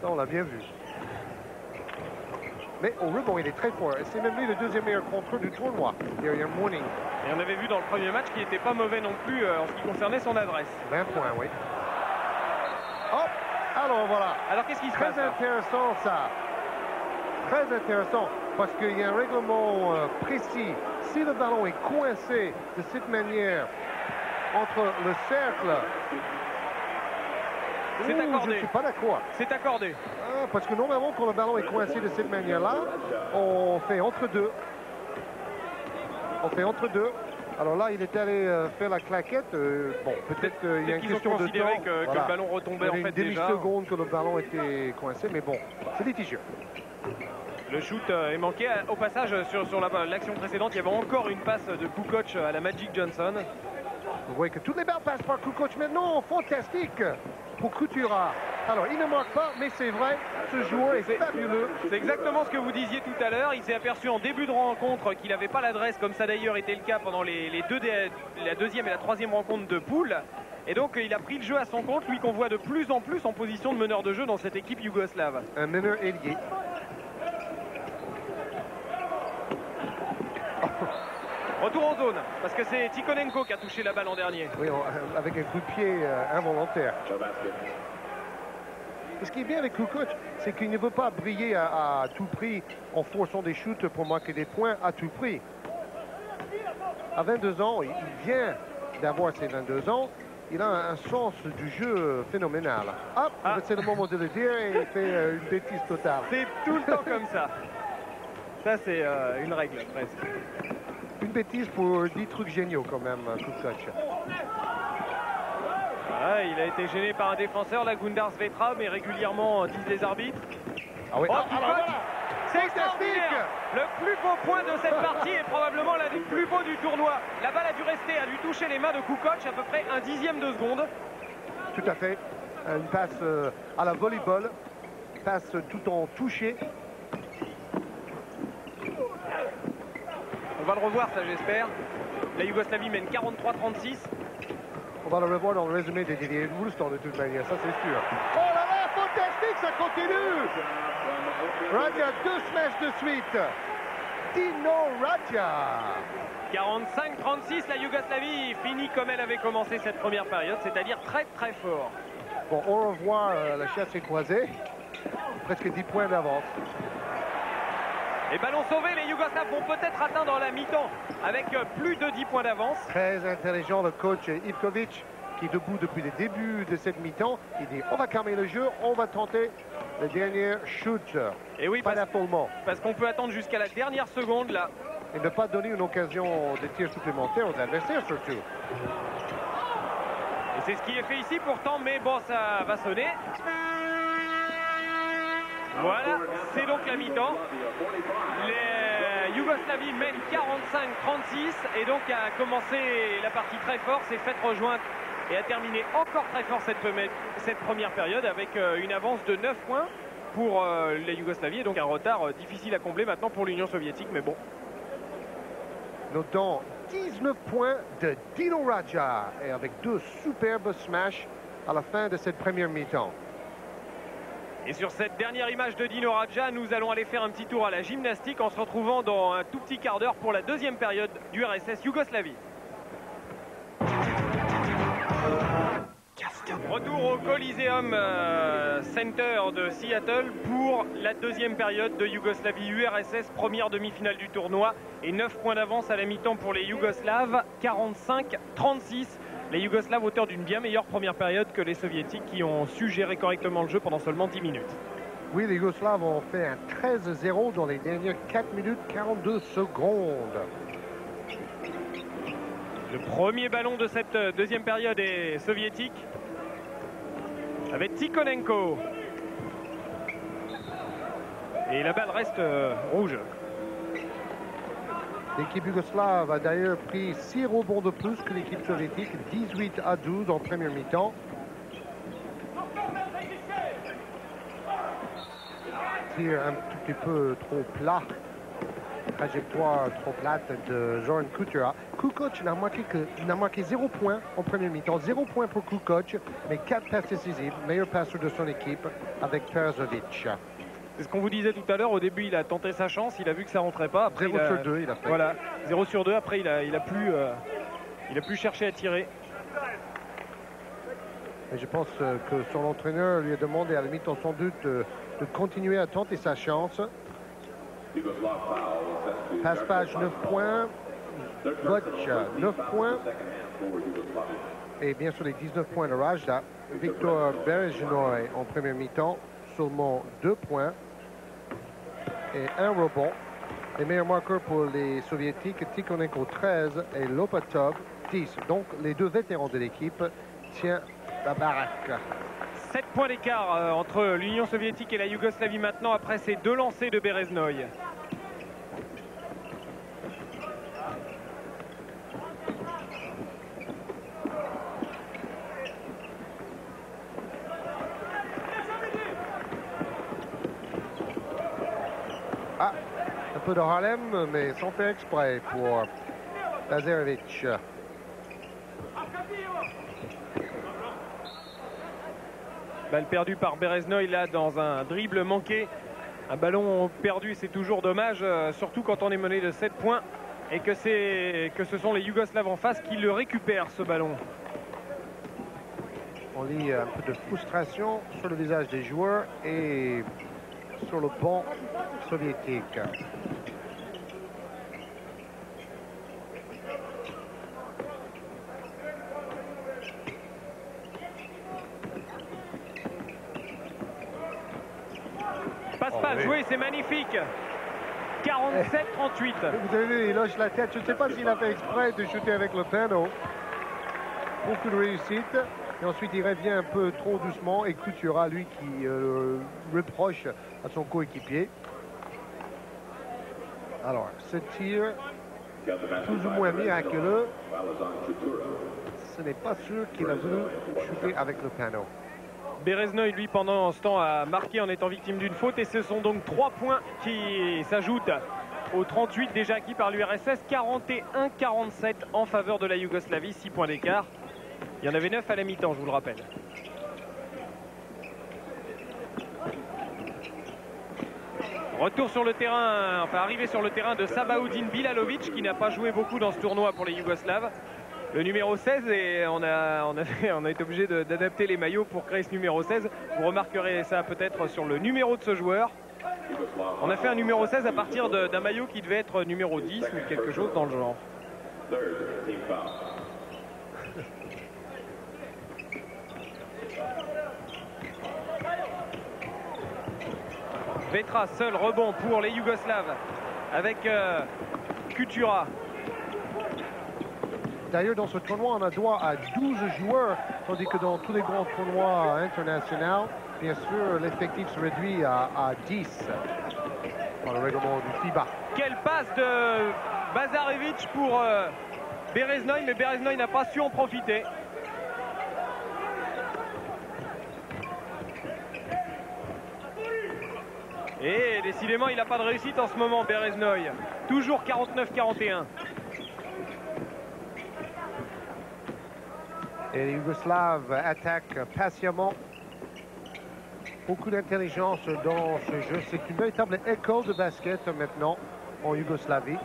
Ça, on l'a bien vu. Mais au rebond, il est très fort. C'est même lui le deuxième meilleur contrôle du tournoi, derrière Mourning. Et on avait vu dans le premier match qu'il n'était pas mauvais non plus en ce qui concernait son adresse. 20 points, oui. Hop! Alors voilà. Alors qu'est-ce qui se passe? Très intéressant, ça. Très intéressant, parce qu'il y a un règlement précis. Si le ballon est coincé de cette manière entre le cercle... C'est accordé. Je ne suis pas d'accord. C'est accordé. Parce que normalement, quand le ballon est coincé de cette manière-là, on fait entre deux. On fait entre deux. Alors là, il est allé faire la claquette. Bon, peut-être qu'il y a une question de temps. Que le ballon retombait en fait déjà. Une demi-seconde que le ballon était coincé, mais bon, c'est litigieux. Le shoot est manqué. Au passage, sur l'action précédente, il y avait encore une passe de Kukoc à la Magic Johnson. Vous voyez que toutes les balles passent par Kukoc maintenant. Fantastique pour Kutura. Alors, il ne marque pas, mais c'est vrai, ce joueur est fabuleux. C'est exactement ce que vous disiez tout à l'heure. Il s'est aperçu en début de rencontre qu'il n'avait pas l'adresse, comme ça d'ailleurs était le cas pendant la deuxième et la troisième rencontre de poule. Et donc, il a pris le jeu à son compte, lui qu'on voit de plus en plus en position de meneur de jeu dans cette équipe yougoslave. Un meneur ailier. retour en zone, parce que c'est Tikhonenko qui a touché la balle en dernier. Oui, avec un coup de pied involontaire. Et ce qui est bien avec Kukoc, c'est qu'il ne veut pas briller à tout prix en forçant des shoots pour marquer des points à tout prix. À 22 ans, il vient d'avoir ses 22 ans, il a un sens du jeu phénoménal. Hop, c'est le moment de le dire et il fait une bêtise totale. C'est tout le temps comme ça. Ça, c'est une règle, presque. Une bêtise pour 10 trucs géniaux, quand même, Kukoc. Ah, il a été gêné par un défenseur, la Gundar Svetra, mais régulièrement disent les arbitres. Ah oui. C'est extraordinaire. Le plus beau point de cette partie est probablement l'un des plus beaux du tournoi. La balle a dû rester, a dû toucher les mains de Kukoc à peu près un dixième de seconde. Tout à fait. Une passe à la volleyball. Passe tout en touché. On va le revoir, ça j'espère. La Yougoslavie mène 43-36. On va le revoir dans le résumé de Didier Woolston de toute manière, ça c'est sûr. Oh là là, fantastique, ça continue. Radja, 2 smashes de suite. Dino Radja. 45-36, la Yougoslavie finit comme elle avait commencé cette première période, c'est-à-dire très très fort. Bon, au revoir, la chasse est croisée. Presque 10 points d'avance. Et ballon sauvé, les Yougoslaves vont peut-être atteindre la mi-temps avec plus de 10 points d'avance. Très intelligent le coach Ivkovic qui est debout depuis le début de cette mi-temps. Il dit on va calmer le jeu, on va tenter le dernier shoot. Et oui, pas d'affolement. Parce qu'on peut attendre jusqu'à la dernière seconde là. Et ne pas donner une occasion de tir supplémentaire aux adversaires surtout. Et c'est ce qui est fait ici pourtant, mais bon, ça va sonner. Voilà, c'est donc la mi-temps. Les Yougoslavie mène 45-36 et donc a commencé la partie très fort, s'est faite rejoindre et a terminé encore très fort cette première période avec une avance de 9 points pour la Yougoslavie et donc un retard difficile à combler maintenant pour l'Union soviétique, mais bon. Notons 19 points de Dino Radja et avec 2 superbes smash à la fin de cette première mi-temps. Et sur cette dernière image de Dino Radja, nous allons aller faire un petit tour à la gymnastique en se retrouvant dans un tout petit quart d'heure pour la deuxième période du RSS Yougoslavie. Retour au Coliseum Center de Seattle pour la deuxième période de Yougoslavie-URSS, première demi-finale du tournoi et 9 points d'avance à la mi-temps pour les Yougoslaves, 45-36. Les Yougoslaves auteurs d'une bien meilleure première période que les Soviétiques qui ont su gérer correctement le jeu pendant seulement 10 minutes. Oui, les Yougoslaves ont fait un 13-0 dans les dernières 4 minutes 42 secondes. Le premier ballon de cette deuxième période est soviétique avec Tikhonenko. Et la balle reste rouge. L'équipe yougoslave a d'ailleurs pris 6 rebonds de plus que l'équipe soviétique, 18-12 en première mi-temps. Tir un tout petit peu trop plat, trajectoire trop plate de Zoran Kutura. Kukoc n'a marqué 0 points en première mi-temps, 0 points pour Kukoc, mais 4 passes décisives, meilleur passeur de son équipe avec Perzovic. C'est ce qu'on vous disait tout à l'heure. Au début, il a tenté sa chance. Il a vu que ça rentrait pas. Après, 0 sur 2, il a fait. Voilà, 0 sur 2. Après, il a plus cherché à tirer. Et je pense que son entraîneur lui a demandé à la mi-temps sans doute de continuer à tenter sa chance. Passe-page 9 points. Voc 9 points. Et bien sûr les 19 points de Radja. Victor Berejnoy en première mi-temps. Seulement 2 points et 1 rebond. Les meilleurs marqueurs pour les Soviétiques, Tikhonenko 13 et Lopatov 10. Donc les deux vétérans de l'équipe tiennent la baraque. 7 points d'écart entre l'Union soviétique et la Yougoslavie maintenant après ces 2 lancers de Bereznoy. Un peu de Harlem, mais sans faire exprès pour Lazarevic. Balle perdue par Bereznoy là dans un dribble manqué. Un ballon perdu, c'est toujours dommage, surtout quand on est mené de 7 points et que ce sont les Yougoslaves en face qui le récupèrent, ce ballon. On lit un peu de frustration sur le visage des joueurs et sur le banc soviétique. Passe-passe joué, c'est magnifique. 47-38. Vous avez vu, il hoche la tête. Je ne sais pas s'il a fait exprès de shooter avec le panneau. Beaucoup de réussite. Et ensuite, il revient un peu trop doucement. Et Kutura, lui, qui reproche à son coéquipier. Alors, ce tir, plus ou moins miraculeux. Ce n'est pas sûr qu'il a voulu shooter avec le panneau. Bereznoy, lui, pendant ce temps, a marqué en étant victime d'une faute. Et ce sont donc 3 points qui s'ajoutent aux 38 déjà acquis par l'URSS. 41-47 en faveur de la Yougoslavie, 6 points d'écart. Il y en avait 9 à la mi-temps, je vous le rappelle. Retour sur le terrain, enfin arrivé sur le terrain de Sabahoudin Bilalovic, qui n'a pas joué beaucoup dans ce tournoi pour les Yougoslaves. Le numéro 16, et on a été obligé d'adapter les maillots pour créer ce numéro 16. Vous remarquerez ça peut-être sur le numéro de ce joueur. On a fait un numéro 16 à partir d'un maillot qui devait être numéro 10 ou quelque chose dans le genre. Petra, seul rebond pour les Yougoslaves avec Kutura. D'ailleurs, dans ce tournoi, on a droit à 12 joueurs, tandis que dans tous les grands tournois internationaux, bien sûr, l'effectif se réduit à 10 par le règlement du FIBA. Quelle passe de Bazarevic pour Bereznoy, mais Bereznoy n'a pas su en profiter. Et décidément, il n'a pas de réussite en ce moment, Bereznoy. Toujours 49-41. Et les Yougoslaves attaquent patiemment. Beaucoup d'intelligence dans ce jeu. C'est une véritable école de basket maintenant en Yougoslavie.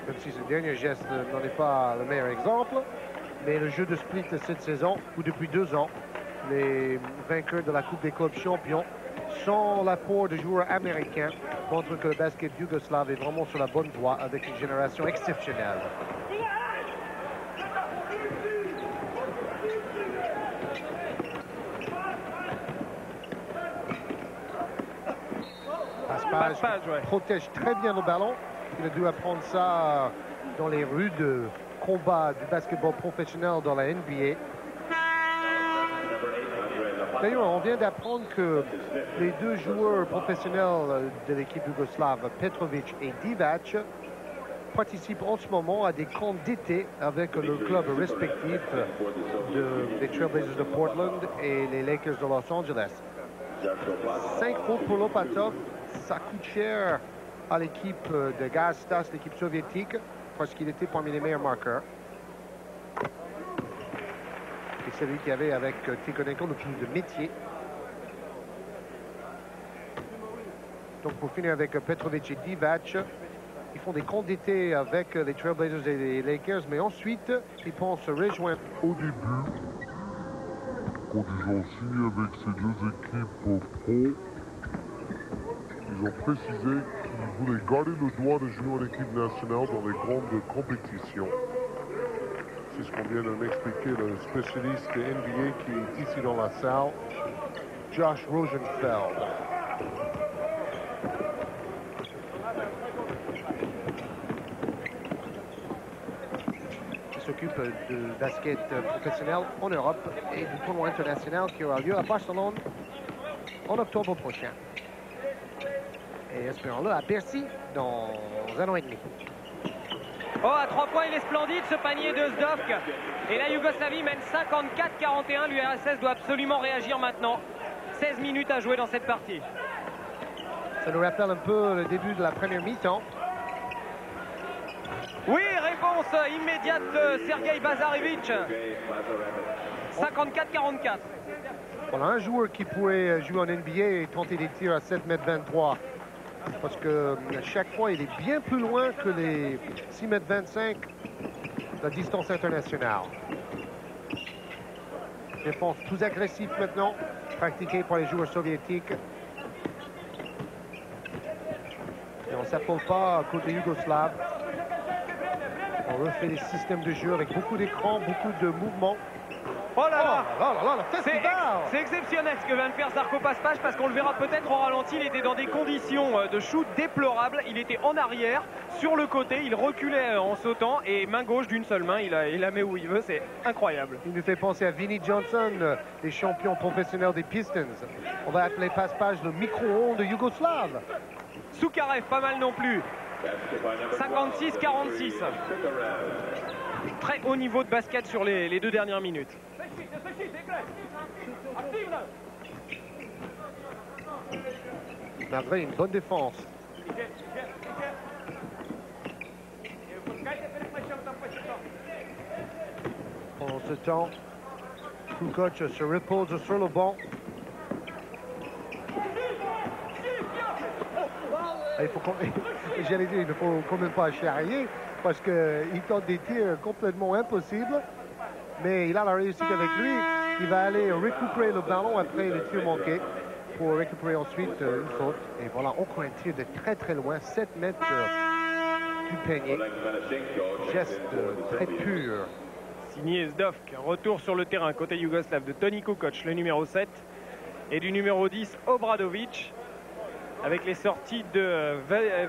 Même si ce dernier geste n'en est pas le meilleur exemple. Mais le jeu de split cette saison, ou depuis 2 ans, les vainqueurs de la Coupe des clubs champions, sans l'apport de joueurs américains, montrent que le basket yougoslave est vraiment sur la bonne voie avec une génération exceptionnelle. Passe-passe, ouais. Protège très bien le ballon. Il a dû apprendre ça dans les rudes combats du basketball professionnel dans la NBA. D'ailleurs, on vient d'apprendre que les 2 joueurs professionnels de l'équipe yougoslave, Petrovic et Divac, participent en ce moment à des camps d'été avec le club respectif des Trailblazers de Portland et les Lakers de Los Angeles. 5 fautes pour Lopatov, ça coûte cher à l'équipe de Gazstas, l'équipe soviétique, parce qu'il était parmi les meilleurs marqueurs. Et c'est lui qui avait avec Tikhonenko le plus de métier. Donc pour finir avec Petrovic et Divac, ils font des camps d'été avec les Trailblazers et les Lakers, mais ensuite ils pensent se rejoindre. Au début, quand ils ont signé avec ces 2 équipes pro, ils ont précisé qu'ils voulaient garder le droit de jouer en équipe nationale dans les grandes compétitions. C'est ce qu'on vient de m'expliquer le spécialiste de NBA qui est ici dans la salle, Josh Rosenfeld. Qui s'occupe de basket professionnel en Europe et du tournoi international qui aura lieu à Barcelone en octobre prochain. Et espérons-le à Bercy dans 1 an et demi. Oh, à 3 points, il est splendide ce panier de Zdovk. Et la Yougoslavie mène 54-41. L'URSS doit absolument réagir maintenant. 16 minutes à jouer dans cette partie. Ça nous rappelle un peu le début de la première mi-temps. Oui, réponse immédiate de Sergei Bazarevic. 54-44. On a un joueur qui pourrait jouer en NBA et tenter des tirs à 7,23 m parce que chaque fois, il est bien plus loin que les 6,25 m de la distance internationale. Défense plus agressive maintenant, pratiquée par les joueurs soviétiques. Et on ne s'appelle pas côté yougoslave. On refait des systèmes de jeu avec beaucoup d'écrans, beaucoup de mouvements. Oh là là, c'est exceptionnel ce que vient de faire Žarko Paspalj, parce qu'on le verra peut-être au ralenti. Il était dans des conditions de shoot déplorables. Il était en arrière, sur le côté, il reculait en sautant et main gauche d'une seule main, il la met où il veut. C'est incroyable. Il nous fait penser à Vinnie Johnson, les champions professionnels des Pistons. On va appeler Paspalj le micro-ondes yougoslave. Soukarev, pas mal non plus. 56-46. Très haut niveau de basket sur les 2 dernières minutes. Malgré une bonne défense. Pendant ce temps, Kukoc se repose sur le banc. J'allais dire, il ne faut quand même pas charrier parce qu'il tente des tirs complètement impossibles. Mais il a la réussite avec lui. Il va aller récupérer le ballon après les tirs manqués pour récupérer ensuite une faute. Et voilà, encore un tir de très très loin, 7 mètres du panier. Geste très pur. Signé Zdovk, retour sur le terrain côté yougoslave de Toni Kukoc, le numéro 7, et du numéro 10, Obradovic, avec les sorties de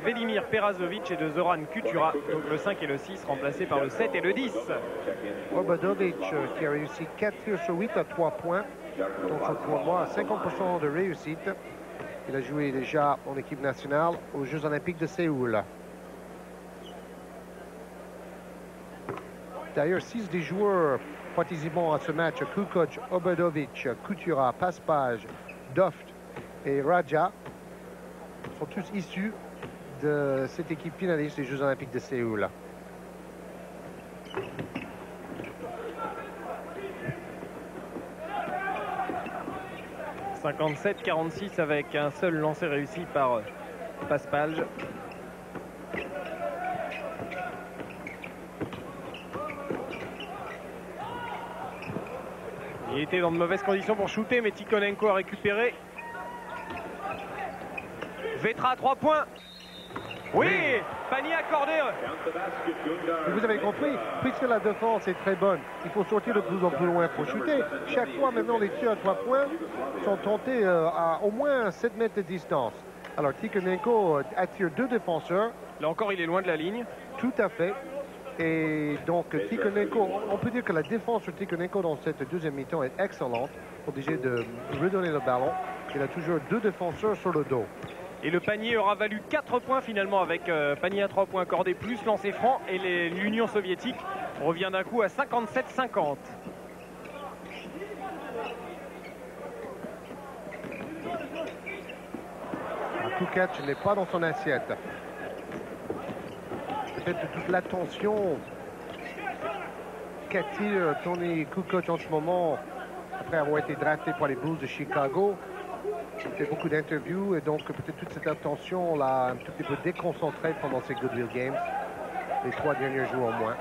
Velimir Perazovic et de Zoran Kutura, donc le 5 et le 6 remplacés par le 7 et le 10. Obradovic qui a réussi 4 tirs sur 8 à 3 points, donc sur tournoi à 50% de réussite. Il a joué déjà en équipe nationale aux Jeux Olympiques de Séoul. D'ailleurs, 6 des joueurs participant à ce match, Kukoc, Obradovic, Kutura, Paspalj, Doft et Raja, sont tous issus de cette équipe finaliste des Jeux Olympiques de Séoul. « 57-46 avec un seul lancer réussi par Paspalj. Il était dans de mauvaises conditions pour shooter, mais Tikhonenko a récupéré. Vetra à 3 points. Oui, panier accordé. Vous avez compris, puisque la défense est très bonne, il faut sortir de plus en plus loin pour shooter. Chaque fois maintenant, les tirs à 3 points sont tentés à au moins 7 mètres de distance. Alors Tikhonenko attire 2 défenseurs. Là encore, il est loin de la ligne. Tout à fait. Et donc Tikhonenko, on peut dire que la défense sur Tikhonenko dans cette deuxième mi-temps est excellente. Obligé de redonner le ballon. Il a toujours 2 défenseurs sur le dos. Et le panier aura valu 4 points finalement avec panier à 3 points accordé plus lancer franc. Et l'Union soviétique revient d'un coup à 57-50. Kukoc n'est pas dans son assiette. Peut-être toute l'attention qu'attire Toni Kukoc en ce moment après avoir été drafté par les Bulls de Chicago. Il fait beaucoup d'interviews et donc peut-être toute cette attention l'a un tout petit peu déconcentré pendant ces Goodwill Games, les 3 derniers jours au moins.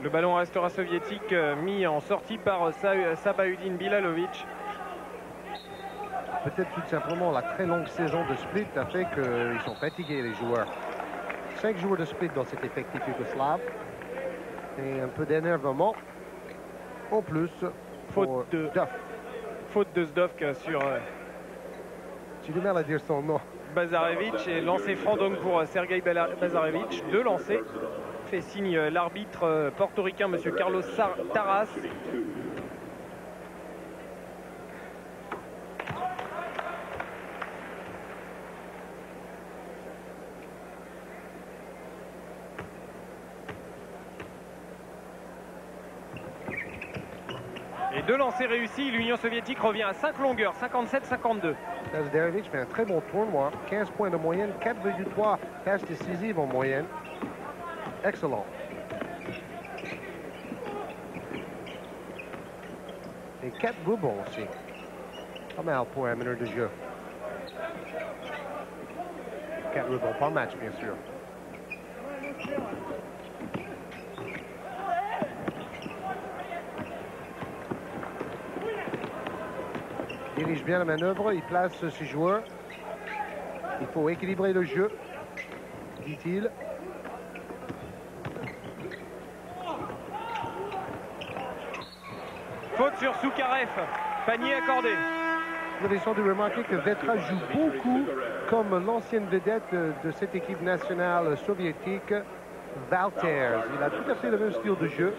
Le ballon restera soviétique, mis en sortie par Sabaudin Bilalovic. Peut-être tout simplement la très longue saison de split a fait qu'ils sont fatigués les joueurs. 5 joueurs de split dans cet effectif yougoslave et un peu d'énervement en plus. Faute de Zdovk sur j'ai du mal à dire son nom. Bazarevic, et lancer franc donc pour Sergei Bazarevic. 2 lancers. Fait signe l'arbitre portoricain, monsieur Carlos Taras. Et 2 lancers réussis, l'Union soviétique revient à 5 longueurs, 57-52. Bazarevic fait un très bon tournoi, 15 points de moyenne, 4,3 passes décisives en moyenne. Excellent. Et 4 rebonds aussi. Pas mal pour un meneur de jeu. 4 rebonds par match, bien sûr. Il dirige bien la manœuvre, il place ses joueurs. Il faut équilibrer le jeu, dit-il. Faute sur Soukarev, panier accordé. Vous avez sans doute remarqué que Vetra joue beaucoup comme l'ancienne vedette de cette équipe nationale soviétique, Valters. Il a tout à fait le même style de jeu,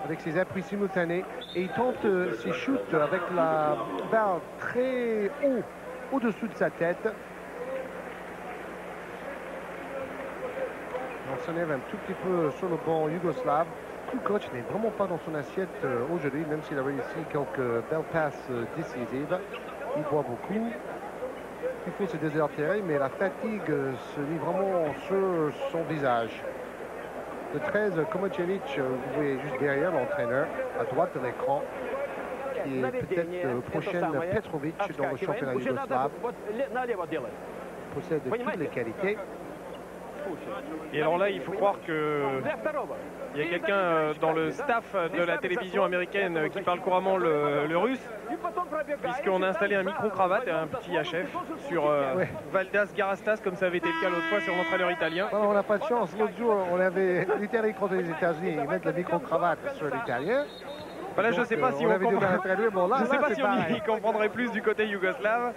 avec ses appuis simultanés, et il tente ses shoots avec la balle très haut, au-dessous de sa tête. On s'enlève un tout petit peu sur le banc yougoslave. Kukoc n'est vraiment pas dans son assiette aujourd'hui, même s'il a réussi quelques belles passes décisives. Il boit beaucoup. Il faut se désaltérer, mais la fatigue se lit vraiment sur son visage. Le 13, Komocenic, vous voyez juste derrière l'entraîneur, à droite de l'écran, qui est peut-être le prochain Petrovic dans le championnat yougoslave. Possède toutes les qualités. Et alors là, il faut croire que il y a quelqu'un dans le staff de la télévision américaine qui parle couramment le russe, puisqu'on a installé un micro-cravate et un petit HF sur Valdas Garastas, comme ça avait été le cas l'autre fois sur l'entraîneur italien. Alors, on n'a pas de chance. L'autre jour, on avait l'Italie contre les États-Unis. Ils mettent le micro-cravate sur l'Italien. Là, je ne sais pas si on comprendrait plus du côté yougoslave.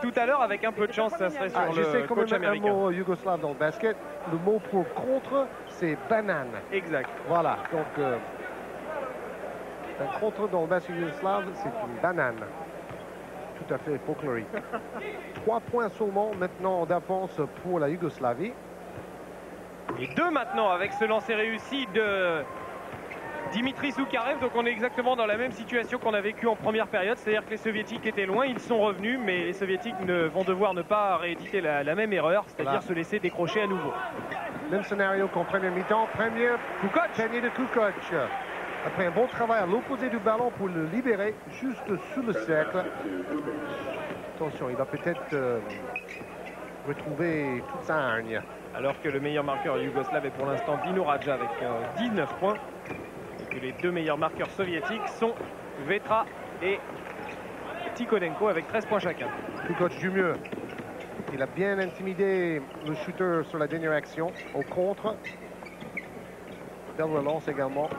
Tout à l'heure, avec un peu de chance, ça serait sur le coach américain. Un mot yougoslave dans le basket. Le mot pour contre, c'est banane. Exact. Voilà. Donc, un contre dans le basket yougoslave, c'est une banane. Tout à fait folklorique. 3 points seulement maintenant d'avance pour la Yougoslavie. Et 2 maintenant avec ce lancer réussi de Dimitri Soukarev. Donc on est exactement dans la même situation qu'on a vécu en première période, c'est-à-dire que les Soviétiques étaient loin, ils sont revenus, mais les Soviétiques vont devoir ne pas rééditer la même erreur, c'est-à-dire se laisser décrocher à nouveau. Même scénario qu'en première mi-temps, panier de Kukoc. Après un bon travail à l'opposé du ballon pour le libérer, juste sous le cercle. Attention, il va peut-être retrouver toute sa hargne. Alors que le meilleur marqueur yougoslave est pour l'instant Dino Radja avec 19 points. Et que les 2 meilleurs marqueurs soviétiques sont Vetra et Tikhonenko avec 13 points chacun. Kukoc joue mieux. Il a bien intimidé le shooter sur la dernière action. Au contre. Belle relance également.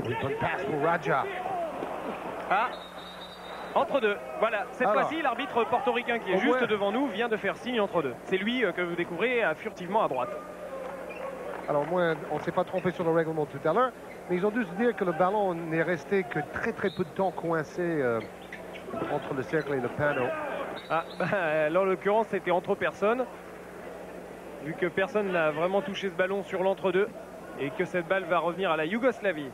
Une bonne passe pour Radja. Ah, entre deux. Voilà, cette fois-ci, l'arbitre portoricain qui est juste devant nous vient de faire signe entre deux. C'est lui que vous découvrez furtivement à droite. Alors, moi, on ne s'est pas trompé sur le règlement tout à l'heure, mais ils ont dû se dire que le ballon n'est resté que très peu de temps coincé entre le cercle et le panneau. Ah, là, en l'occurrence, c'était entre personnes, vu que personne n'a vraiment touché ce ballon sur l'entre-deux, et que cette balle va revenir à la Yougoslavie.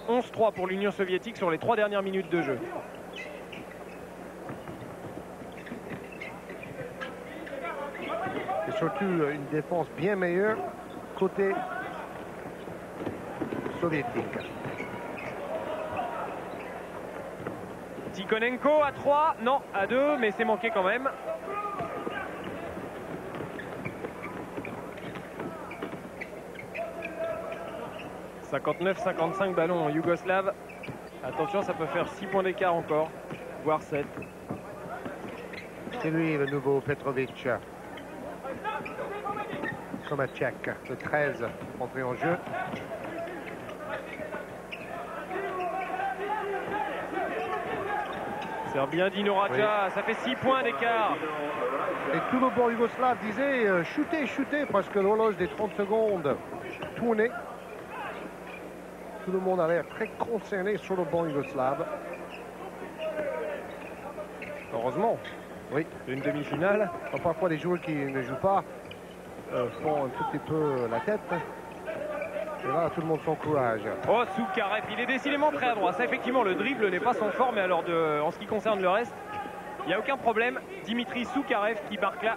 11-3 pour l'Union soviétique sur les 3 dernières minutes de jeu. Et surtout une défense bien meilleure côté soviétique. Tikhonenko à 3, non, à 2, mais c'est manqué quand même. « 59-55 ballons en yougoslave. Attention, ça peut faire 6 points d'écart encore, voire 7. C'est lui le nouveau Petrovic. Komacek, le 13, entré en jeu. C'est bien Dino Radja, ça fait 6 points d'écart. Et tout le banc yougoslave disait shootez, parce que l'horloge des 30 secondes tournait. Tout le monde a l'air très concerné sur le banc yougoslave. Heureusement. Oui. Une demi-finale. Parfois, les joueurs qui ne jouent pas font un tout petit peu la tête. Et là, tout le monde son courage. Oh, Soukarev, il est décidément très adroit. Ça, effectivement, le dribble n'est pas son fort, mais alors en ce qui concerne le reste, il n'y a aucun problème. Dimitri Soukarev qui marque là.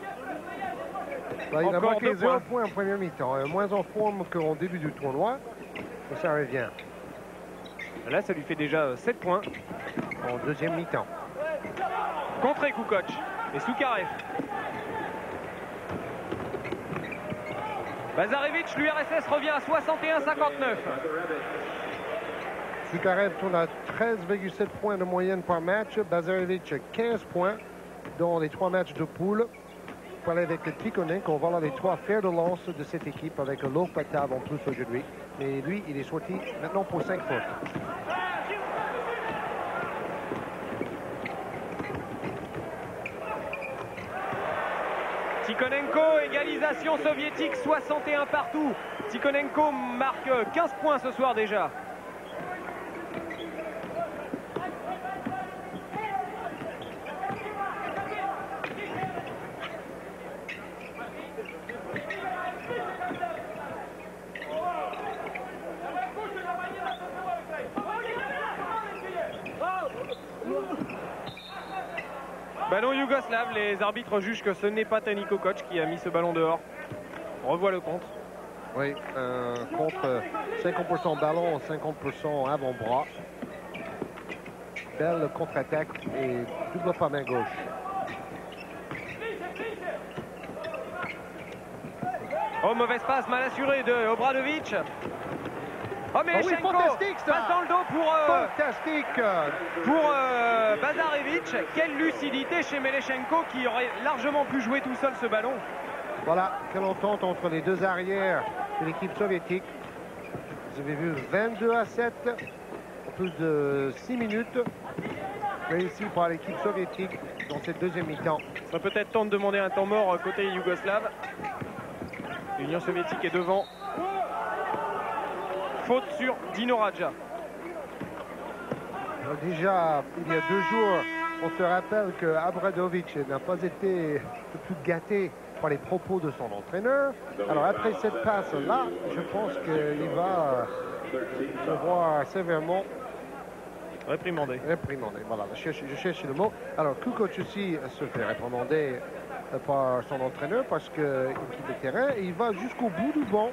Là il a marqué 0 points en première mi-temps. Moins en forme qu'en début du tournoi. Mais ça revient. Là, ça lui fait déjà 7 points en deuxième mi-temps. Contré Kukoc et Soukarev. Bazarevic, l'URSS revient à 61-59. Soukarev tourne à 13,7 points de moyenne par match. Bazarevic 15 points dans les 3 matchs de poule. Pour aller avec Tikhonen, on va voir les 3 fers de lance de cette équipe avec Lopatav en plus aujourd'hui. Mais lui, il est sorti maintenant pour 5 fautes. Tikhonenko, égalisation soviétique, 61 partout. Tikhonenko marque 15 points ce soir déjà. Ballon yougoslave, les arbitres jugent que ce n'est pas Tani Kukoc qui a mis ce ballon dehors. On revoit le contre. Oui, contre 50% ballon, 50% avant-bras. Belle contre-attaque et double pas main gauche. Oh, mauvaise passe, mal assurée de Obradovic. Oh, mais oui, fantastique, ça. passe dans le dos Fantastique pour Bazarevic. Quelle lucidité chez Melechenko qui aurait largement pu jouer tout seul ce ballon. Voilà, quelle entente entre les deux arrières de l'équipe soviétique. Vous avez vu 22-7 en plus de 6 minutes réussi par l'équipe soviétique dans cette deuxième mi-temps. Ça peut être temps de demander un temps mort côté yougoslave. L'Union soviétique est devant. Faute sur Dino Radja. Déjà, il y a 2 jours, on se rappelle que Obradovic n'a pas été le plus gâté par les propos de son entraîneur. Alors après cette passe-là, je pense qu'il va se voir sévèrement réprimandé. Voilà, je cherche le mot. Alors Kukoc aussi se fait réprimander par son entraîneur parce qu'il quitte le terrain et il va jusqu'au bout du banc.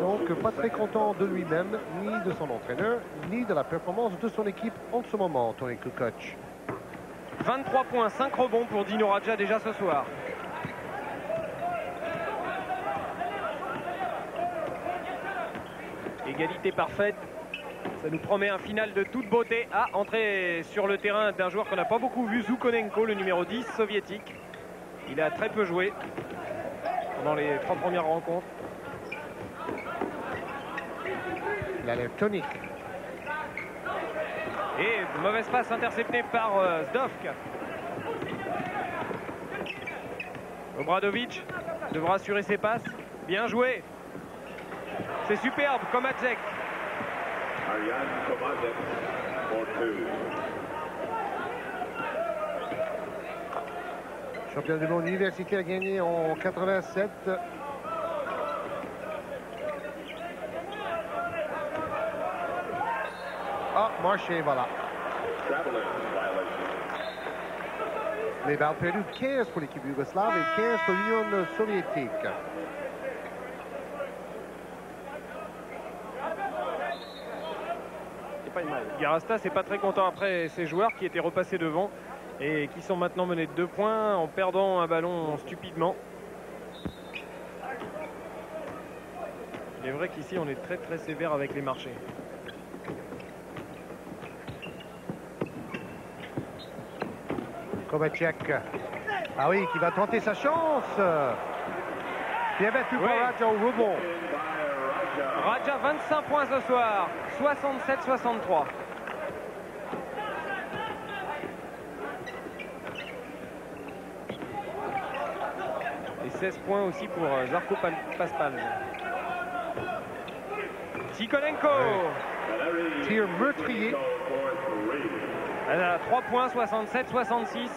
Donc pas très content de lui-même, ni de son entraîneur, ni de la performance de son équipe en ce moment, Toni Kukoc. 23 points, 5 rebonds pour Dino Radja déjà ce soir. Égalité parfaite. Ça nous promet un final de toute beauté. Ah, entrée sur le terrain d'un joueur qu'on n'a pas beaucoup vu, Zoukonenko, le numéro 10 soviétique. Il a très peu joué pendant les 3 premières rencontres. Il a l'air tonique. Et mauvaise passe interceptée par Zdovk. Obradovic devra assurer ses passes. Bien joué. C'est superbe, Komacek. Champion du monde universitaire gagné en 87. Ah, marché, voilà. Les balles perdues, 15 pour l'équipe yougoslave et 15 pour l'Union soviétique. Garasta, c'est pas très content après ces joueurs qui étaient repassés devant et qui sont maintenant menés de 2 points en perdant un ballon stupidement. Il est vrai qu'ici on est très très sévère avec les marchés. Komacek. Ah oui, qui va tenter sa chance. Bien battu par Radja au rebond. Radja 25 points ce soir, 67-63. Et 16 points aussi pour Zarko Paspal. Tikhonenko. Tir meurtrier. Elle a 3 points, 67-66.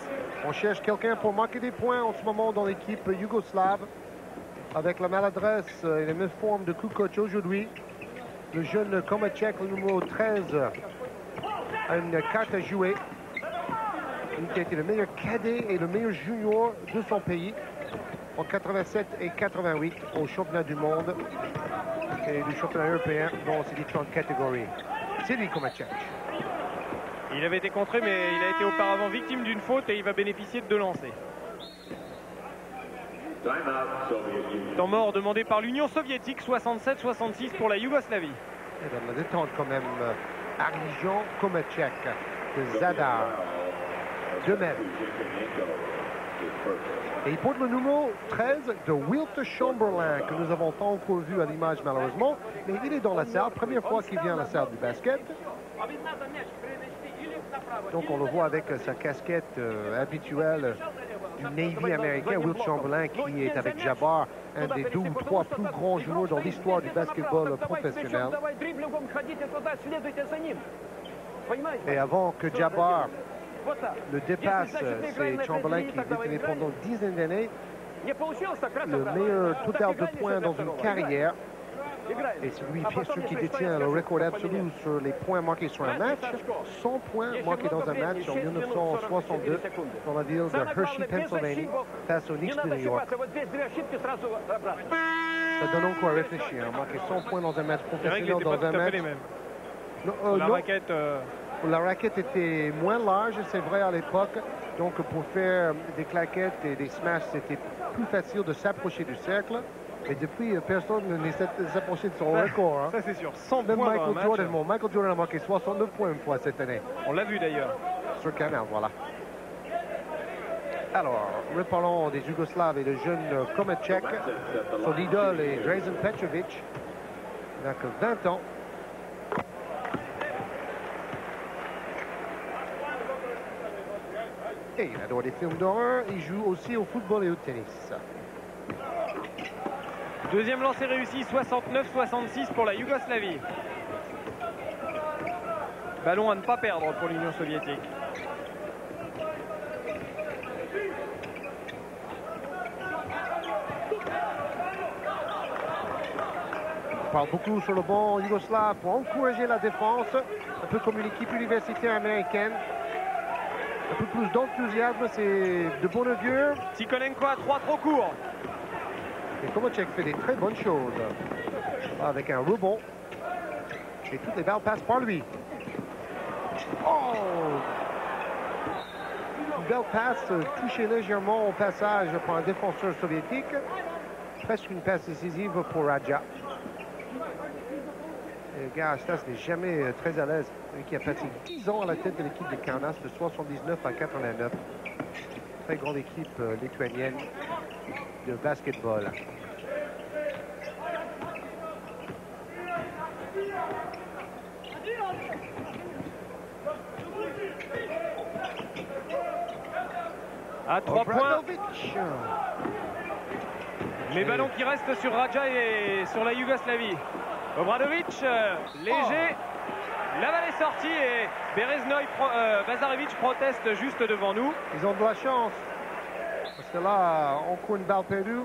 On cherche quelqu'un pour marquer des points en ce moment dans l'équipe yougoslave. Avec la maladresse et les méformes de Kukoc aujourd'hui, le jeune Komacek, le numéro 13, a une carte à jouer. Il qui a été le meilleur cadet et le meilleur junior de son pays en 87 et 88 au championnat du monde et du championnat européen dans ces différentes catégories. C'est lui, Komacek. Il avait été contré, mais il a été auparavant victime d'une faute et il va bénéficier de 2 lancers. Temps mort demandé par l'Union soviétique, 67-66 pour la Yougoslavie. Et dans la détente quand même, Arjan Komacek de Zadar, 2 mètres. Et il porte le numéro 13 de Wilt Chamberlain, que nous avons pas encore vu à l'image malheureusement, mais il est dans la salle, première fois qu'il vient à la salle du basket. Donc on le voit avec sa casquette habituelle du Navy américain, Wilt Chamberlain, qui est avec Jabbar, un des 2 ou 3 plus grands joueurs dans l'histoire du basketball professionnel. Et avant que Jabbar le dépasse, c'est Chamberlain qui détenait pendant une dizaine d'années le meilleur total de points dans une carrière. Et c'est lui, bien sûr, qui détient le record absolu sur les points marqués sur un match. 100 points marqués dans un match en 1962 dans la ville de Hershey, Pennsylvanie, face aux Knicks de New York. Ça donne encore à réfléchir. Marquer 100 points dans un match professionnel, dans un match... La raquette était moins large, c'est vrai, à l'époque. Donc, pour faire des claquettes et des smashs, c'était plus facile de s'approcher du cercle. Et depuis, personne n'essaie de s'approcher de son record. Hein. Ça, c'est sûr. 100 Même points Michael Jordan a marqué 69 points une fois cette année. On l'a vu d'ailleurs. Sur Canal, voilà. Alors, reparlons des Yougoslaves et le jeune Komacek. Son idole est Drazen Petrovic. Il n'a que 20 ans. Et il adore les films d'horreur. Il joue aussi au football et au tennis. Deuxième lancé réussi, 69-66 pour la Yougoslavie. Ballon à ne pas perdre pour l'Union soviétique. On parle beaucoup sur le banc yougoslave pour encourager la défense, un peu comme une équipe universitaire américaine. Un peu plus d'enthousiasme, c'est de bon augure. Tikhonenko à 3 trop court. Et Komacek fait des très bonnes choses. Avec un rebond. Et toutes les balles passent par lui. Oh! Une belle passe touchée légèrement au passage par un défenseur soviétique. Presque une passe décisive pour Radja. Et le gars, Stas n'est jamais très à l'aise. Lui qui a passé 10 ans à la tête de l'équipe de Kaunas de 79 à 89. Très grande équipe lituanienne de basketball. À 3 points. Mais ballon qui reste sur Radja et sur la Yougoslavie. Obradovic, léger. La balle est sortie et Bazarevic proteste juste devant nous. Ils ont de la chance. Parce que là, encore une balle perdue.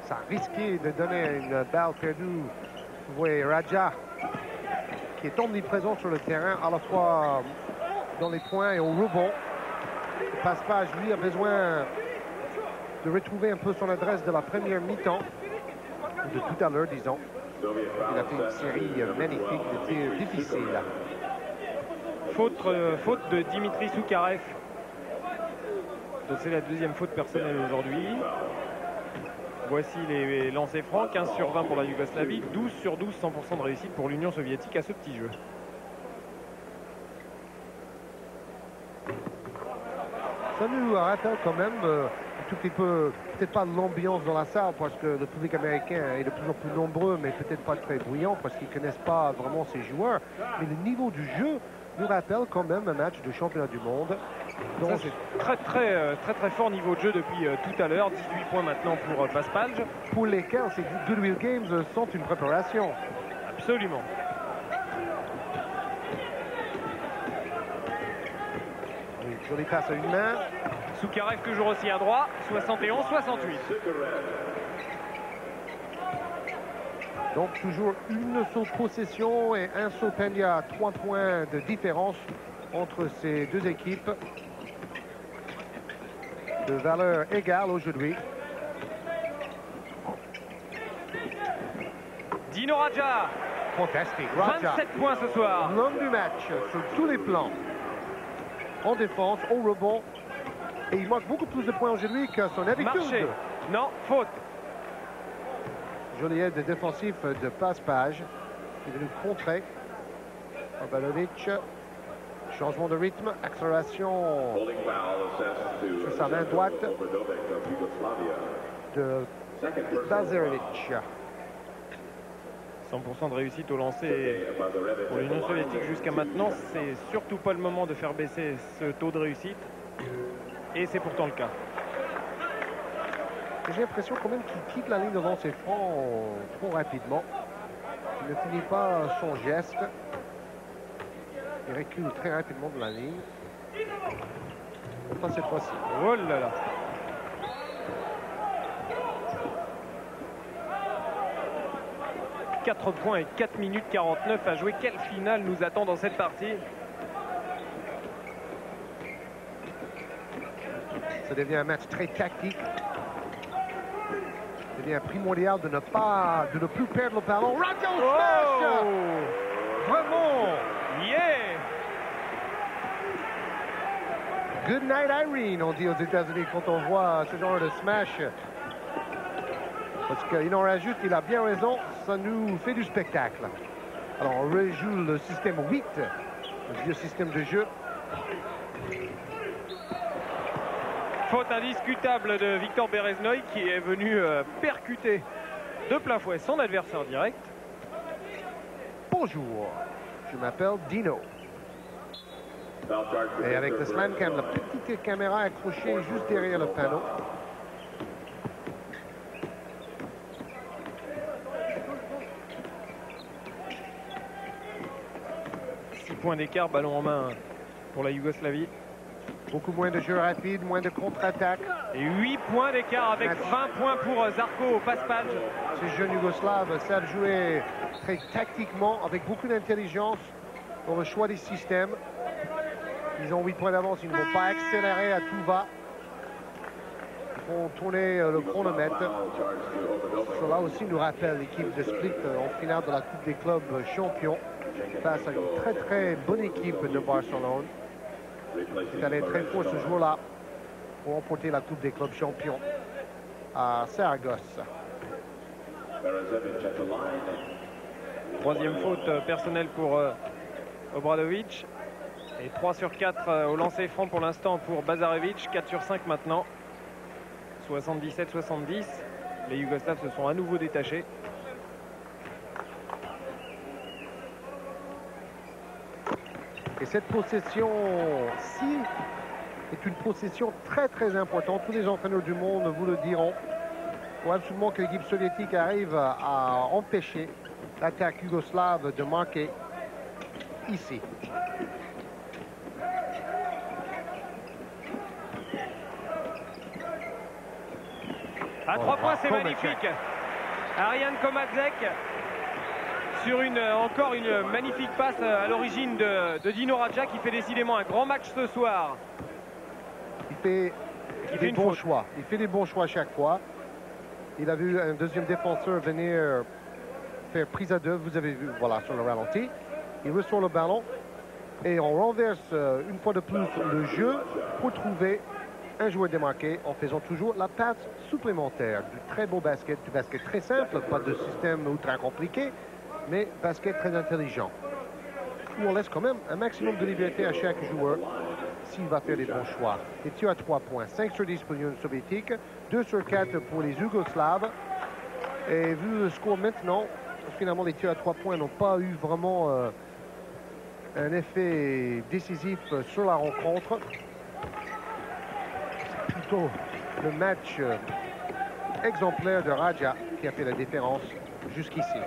Ça a risqué de donner une balle perdue. Vous voyez Radja qui est omniprésent sur le terrain, à la fois dans les points et au rebond. Le passe-page, lui, a besoin de retrouver un peu son adresse de la première mi-temps, de tout à l'heure, disons. Il a fait une série magnifique de tirs difficiles. Faute de Dimitri Soukarev. Donc c'est la deuxième faute personnelle aujourd'hui. Voici les lancers francs, 15 sur 20 pour la Yougoslavie, 12 sur 12, 100% de réussite pour l'Union soviétique à ce petit jeu. Ça nous rappelle quand même un tout petit peu, peut-être pas l'ambiance dans la salle, parce que le public américain est de plus en plus nombreux, mais peut-être pas très bruyant, parce qu'ils ne connaissent pas vraiment ces joueurs. Mais le niveau du jeu nous rappelle quand même un match de championnat du monde. Donc c'est très fort niveau de jeu depuis tout à l'heure. 18 points maintenant pour Paspalj. Pour lesquels ces Goodwill Games sont une préparation. Absolument. Une jolie passe à une main. Soukarev toujours aussi à droit. 71-68. Donc toujours une seule possession et un seul panier à 3 points de différence entre ces deux équipes. De valeur égale aujourd'hui. Dino Radja Fantastique. Raja, 27 points ce soir. l'homme du match sur tous les plans. En défense, au rebond. Et il marque beaucoup plus de points aujourd'hui que son habitude. Marché. Non, faute. Jolie aide défensif de passe-page. Il est venu contrer. Obalovic. Changement de rythme. Accélération sur sa main droite de Bazarevic. 100% de réussite au lancer pour l'Union soviétique jusqu'à maintenant. C'est surtout pas le moment de faire baisser ce taux de réussite. Et c'est pourtant le cas. J'ai l'impression quand même qu'il quitte la ligne devant ses francs trop rapidement. Il ne finit pas son geste. Il recule très rapidement de la ligne. Pas cette fois-ci. Oh là là. « 4 points et 4 minutes 49 à jouer. Quelle finale nous attend dans cette partie? Ça devient un match très tactique. Ça devient primordial de ne plus perdre le ballon. Raja au smash! Vraiment! Yeah! Good night Irene, on dit aux États-Unis quand on voit ce genre de smash. Parce qu'il en rajoute, il a bien raison, ça nous fait du spectacle. Alors on rejoue le système 8, le vieux système de jeu. Faute indiscutable de Victor Bereznoï qui est venu percuter de plein fouet son adversaire direct. Bonjour, je m'appelle Dino. Et avec le slam cam, la petite caméra accrochée juste derrière le panneau. Point d'écart, ballon en main pour la Yougoslavie. Beaucoup moins de jeux rapides, moins de contre-attaque. Et 8 points d'écart avec 20 points pour Zarco au passe-page. Ces jeunes Yougoslaves savent jouer très tactiquement, avec beaucoup d'intelligence dans le choix des systèmes. Ils ont 8 points d'avance, ils ne vont pas accélérer à tout va. Ils vont tourner le chronomètre. Cela aussi nous rappelle l'équipe de Split en finale de la Coupe des clubs champions, face à une très très bonne équipe de Barcelone. C'est allé très fort ce jour-là pour remporter la Coupe des clubs champions à Saragosse. Troisième faute personnelle pour Obradovic. Et 3 sur 4 au lancer franc pour l'instant pour Bazarevic. 4 sur 5 maintenant. 77-70. Les Yougoslaves se sont à nouveau détachés. Et cette possession-ci est une possession très très importante. Tous les entraîneurs du monde vous le diront. Il faut absolument que l'équipe soviétique arrive à empêcher l'attaque yougoslave de marquer ici. À 3 points, c'est magnifique. Ariane Komadzek sur encore une magnifique passe à l'origine de Dino Raja qui fait décidément un grand match ce soir. Il fait des bons choix. Il fait des bons choix à chaque fois. Il a vu un deuxième défenseur venir faire prise à deux. Vous avez vu, voilà, sur le ralenti. Il reçoit le ballon et on renverse une fois de plus le jeu pour trouver un joueur démarqué en faisant toujours la passe supplémentaire. Du très beau basket, du basket très simple, pas de système ultra compliqué, mais basket très intelligent. Où on laisse quand même un maximum de liberté à chaque joueur s'il va faire les bons choix. Les tirs à 3 points, 5 sur 10 pour l'Union soviétique, 2 sur 4 pour les Yougoslaves. Et vu le score maintenant, finalement les tirs à 3 points n'ont pas eu vraiment un effet décisif sur la rencontre. C'est plutôt le match exemplaire de Raja qui a fait la différence jusqu'ici.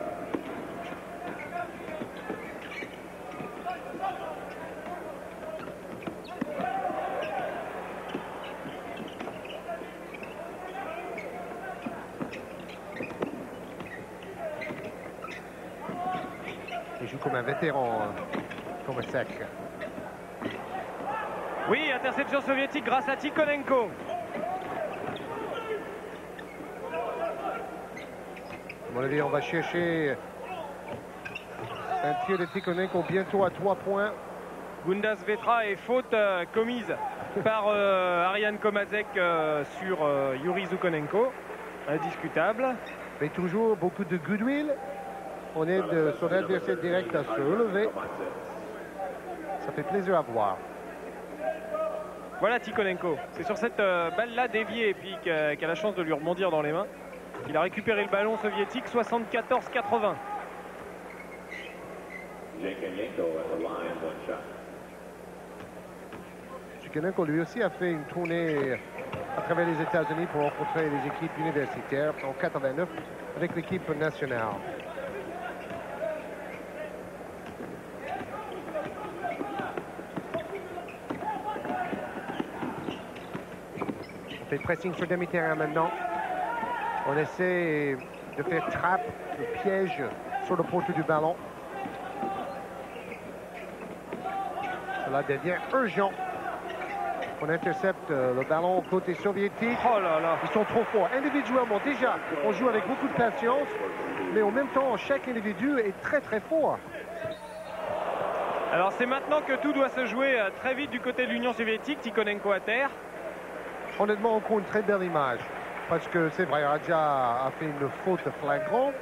Il joue comme un vétéran, comme sec. Oui, interception soviétique grâce à Tikhonenko. À mon avis, on va chercher Un tir de Tikhonenko bientôt à 3 points. Gundas Vetra et faute commise par Ariane Komazek sur Yuri Zhukonenko. Indiscutable. Mais toujours beaucoup de goodwill. On est de son adversaire direct à se relever. Ça fait plaisir à voir. Voilà Tikhonenko. C'est sur cette balle-là déviée et puis qui a la chance de lui rebondir dans les mains. Il a récupéré le ballon soviétique, 74-80. Tikhonenko lui aussi a fait une tournée à travers les États-Unis pour rencontrer les équipes universitaires en 89 avec l'équipe nationale. On fait pressing sur demi-terrain maintenant. On essaie de faire trappe, de piège sur le porte du ballon. Cela devient urgent. On intercepte le ballon côté soviétique. Oh là là. Ils sont trop forts. Individuellement, déjà, on joue avec beaucoup de patience, mais en même temps, chaque individu est très très fort. Alors c'est maintenant que tout doit se jouer très vite du côté de l'Union soviétique. Tikhonenko à terre. Honnêtement, encore une très belle image. Parce que c'est vrai, Radja a fait une faute flagrante.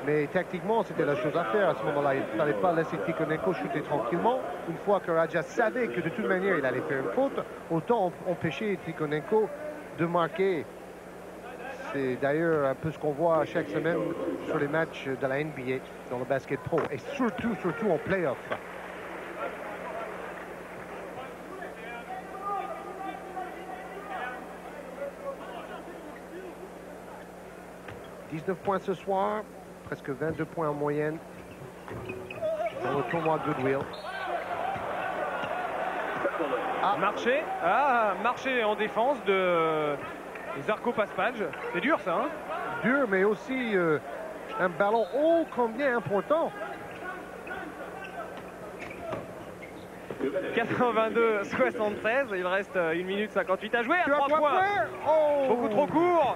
Mais tactiquement, c'était la chose à faire à ce moment-là. Il ne fallait pas laisser Tikhonenko shooter tranquillement. Une fois que Radja savait que de toute manière, il allait faire une faute, autant empêcher Tikhonenko de marquer. C'est d'ailleurs un peu ce qu'on voit chaque semaine sur les matchs de la NBA dans le basket pro. Et surtout en play-off. « 19 points ce soir, presque 22 points en moyenne dans le tournoi Goodwill. » Marché en défense de Zarko Paspalj. C'est dur ça, hein? Dur, mais aussi un ballon ô combien important. 82-73, il reste 1 minute 58 à jouer. À 3 points. Oh. Beaucoup trop court.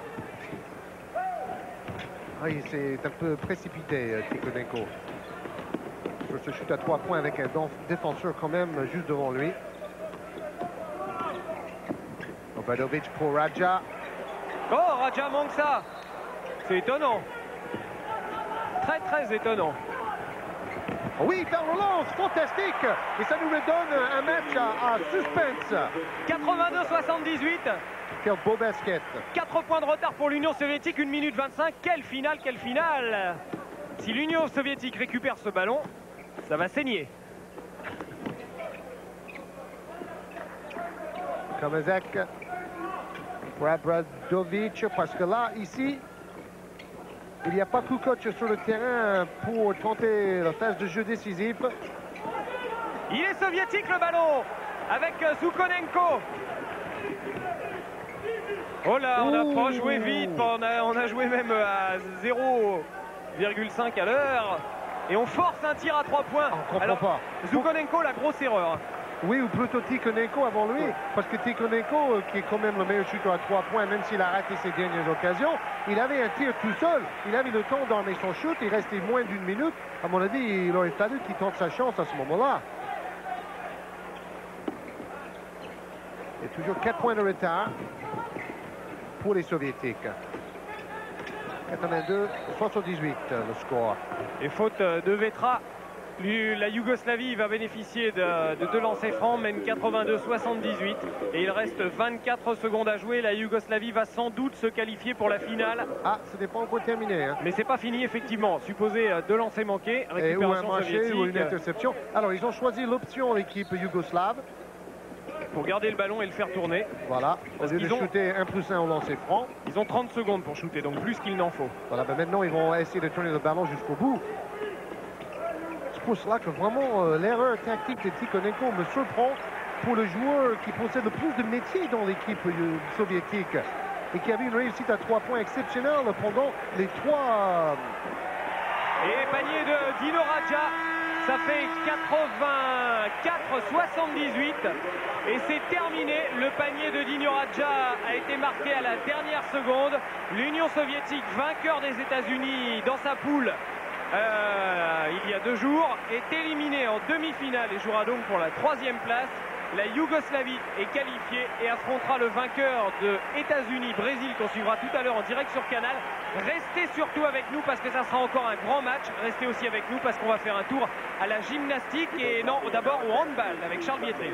Ah, il s'est un peu précipité, Tikhonenko. Sur ce shoot à 3 points avec un défenseur quand même juste devant lui. Obradovic pour Radja. Oh, Radja manque ça. C'est étonnant. Très étonnant. Oui, belle relance, fantastique. Et ça nous redonne un match à suspense. 82-78. Quel beau basket. 4 points de retard pour l'Union soviétique, 1 minute 25. Quelle finale, quelle finale. Si l'Union soviétique récupère ce ballon, ça va saigner. Komazek pour Obradovic, parce que là, ici, il n'y a pas Kukoc sur le terrain pour tenter la phase de jeu décisif. Il est soviétique le ballon avec Zhukonenko. Oh là, on n'a pas joué vite, on a joué même à 0,5 à l'heure. Et on force un tir à 3 points. On comprend pas. Zhukonenko, la grosse erreur. Oui, ou plutôt Tikhonenko avant lui, parce que Tikhonenko, qui est quand même le meilleur shooter à 3 points, même s'il a raté ses dernières occasions, il avait un tir tout seul. Il avait le temps d'armer son shoot, il restait moins d'1 minute. À mon avis, il aurait fallu qu'il tente sa chance à ce moment-là. Il y a toujours 4 points de retard pour les Soviétiques. 82-78 le score. Et faute de Vetra. La Yougoslavie va bénéficier de 2 lancers francs, mène 82-78 et il reste 24 secondes à jouer. La Yougoslavie va sans doute se qualifier pour la finale. Ah, ce n'est pas encore terminé. Hein. Mais c'est pas fini effectivement. Supposé 2 lancers manqués, récupération ou un marché soviétique. Ou une interception. Alors ils ont choisi l'option l'équipe yougoslave. Pour garder le ballon et le faire tourner. Voilà, au lieu de shooter 1+1 au lancer franc. Ils ont 30 secondes pour shooter, donc plus qu'il n'en faut. Voilà, ben maintenant ils vont essayer de tourner le ballon jusqu'au bout. C'est pour cela que vraiment l'erreur tactique de Tikhonenko me surprend pour le joueur qui possède le plus de métiers dans l'équipe soviétique et qui avait une réussite à 3 points exceptionnelle pendant les 3... Et panier de Dino Radja, ça fait 84-78 et c'est terminé. Le panier de Dino Radja a été marqué à la dernière seconde. L'Union soviétique, vainqueur des États-Unis dans sa poule, il y a 2 jours, est éliminée en demi-finale et jouera donc pour la 3e place. La Yougoslavie est qualifiée et affrontera le vainqueur de États-Unis-Brésil qu'on suivra tout à l'heure en direct sur Canal. Restez surtout avec nous parce que ça sera encore un grand match. Restez aussi avec nous parce qu'on va faire un tour à la gymnastique et non, d'abord au handball avec Charles Bietri.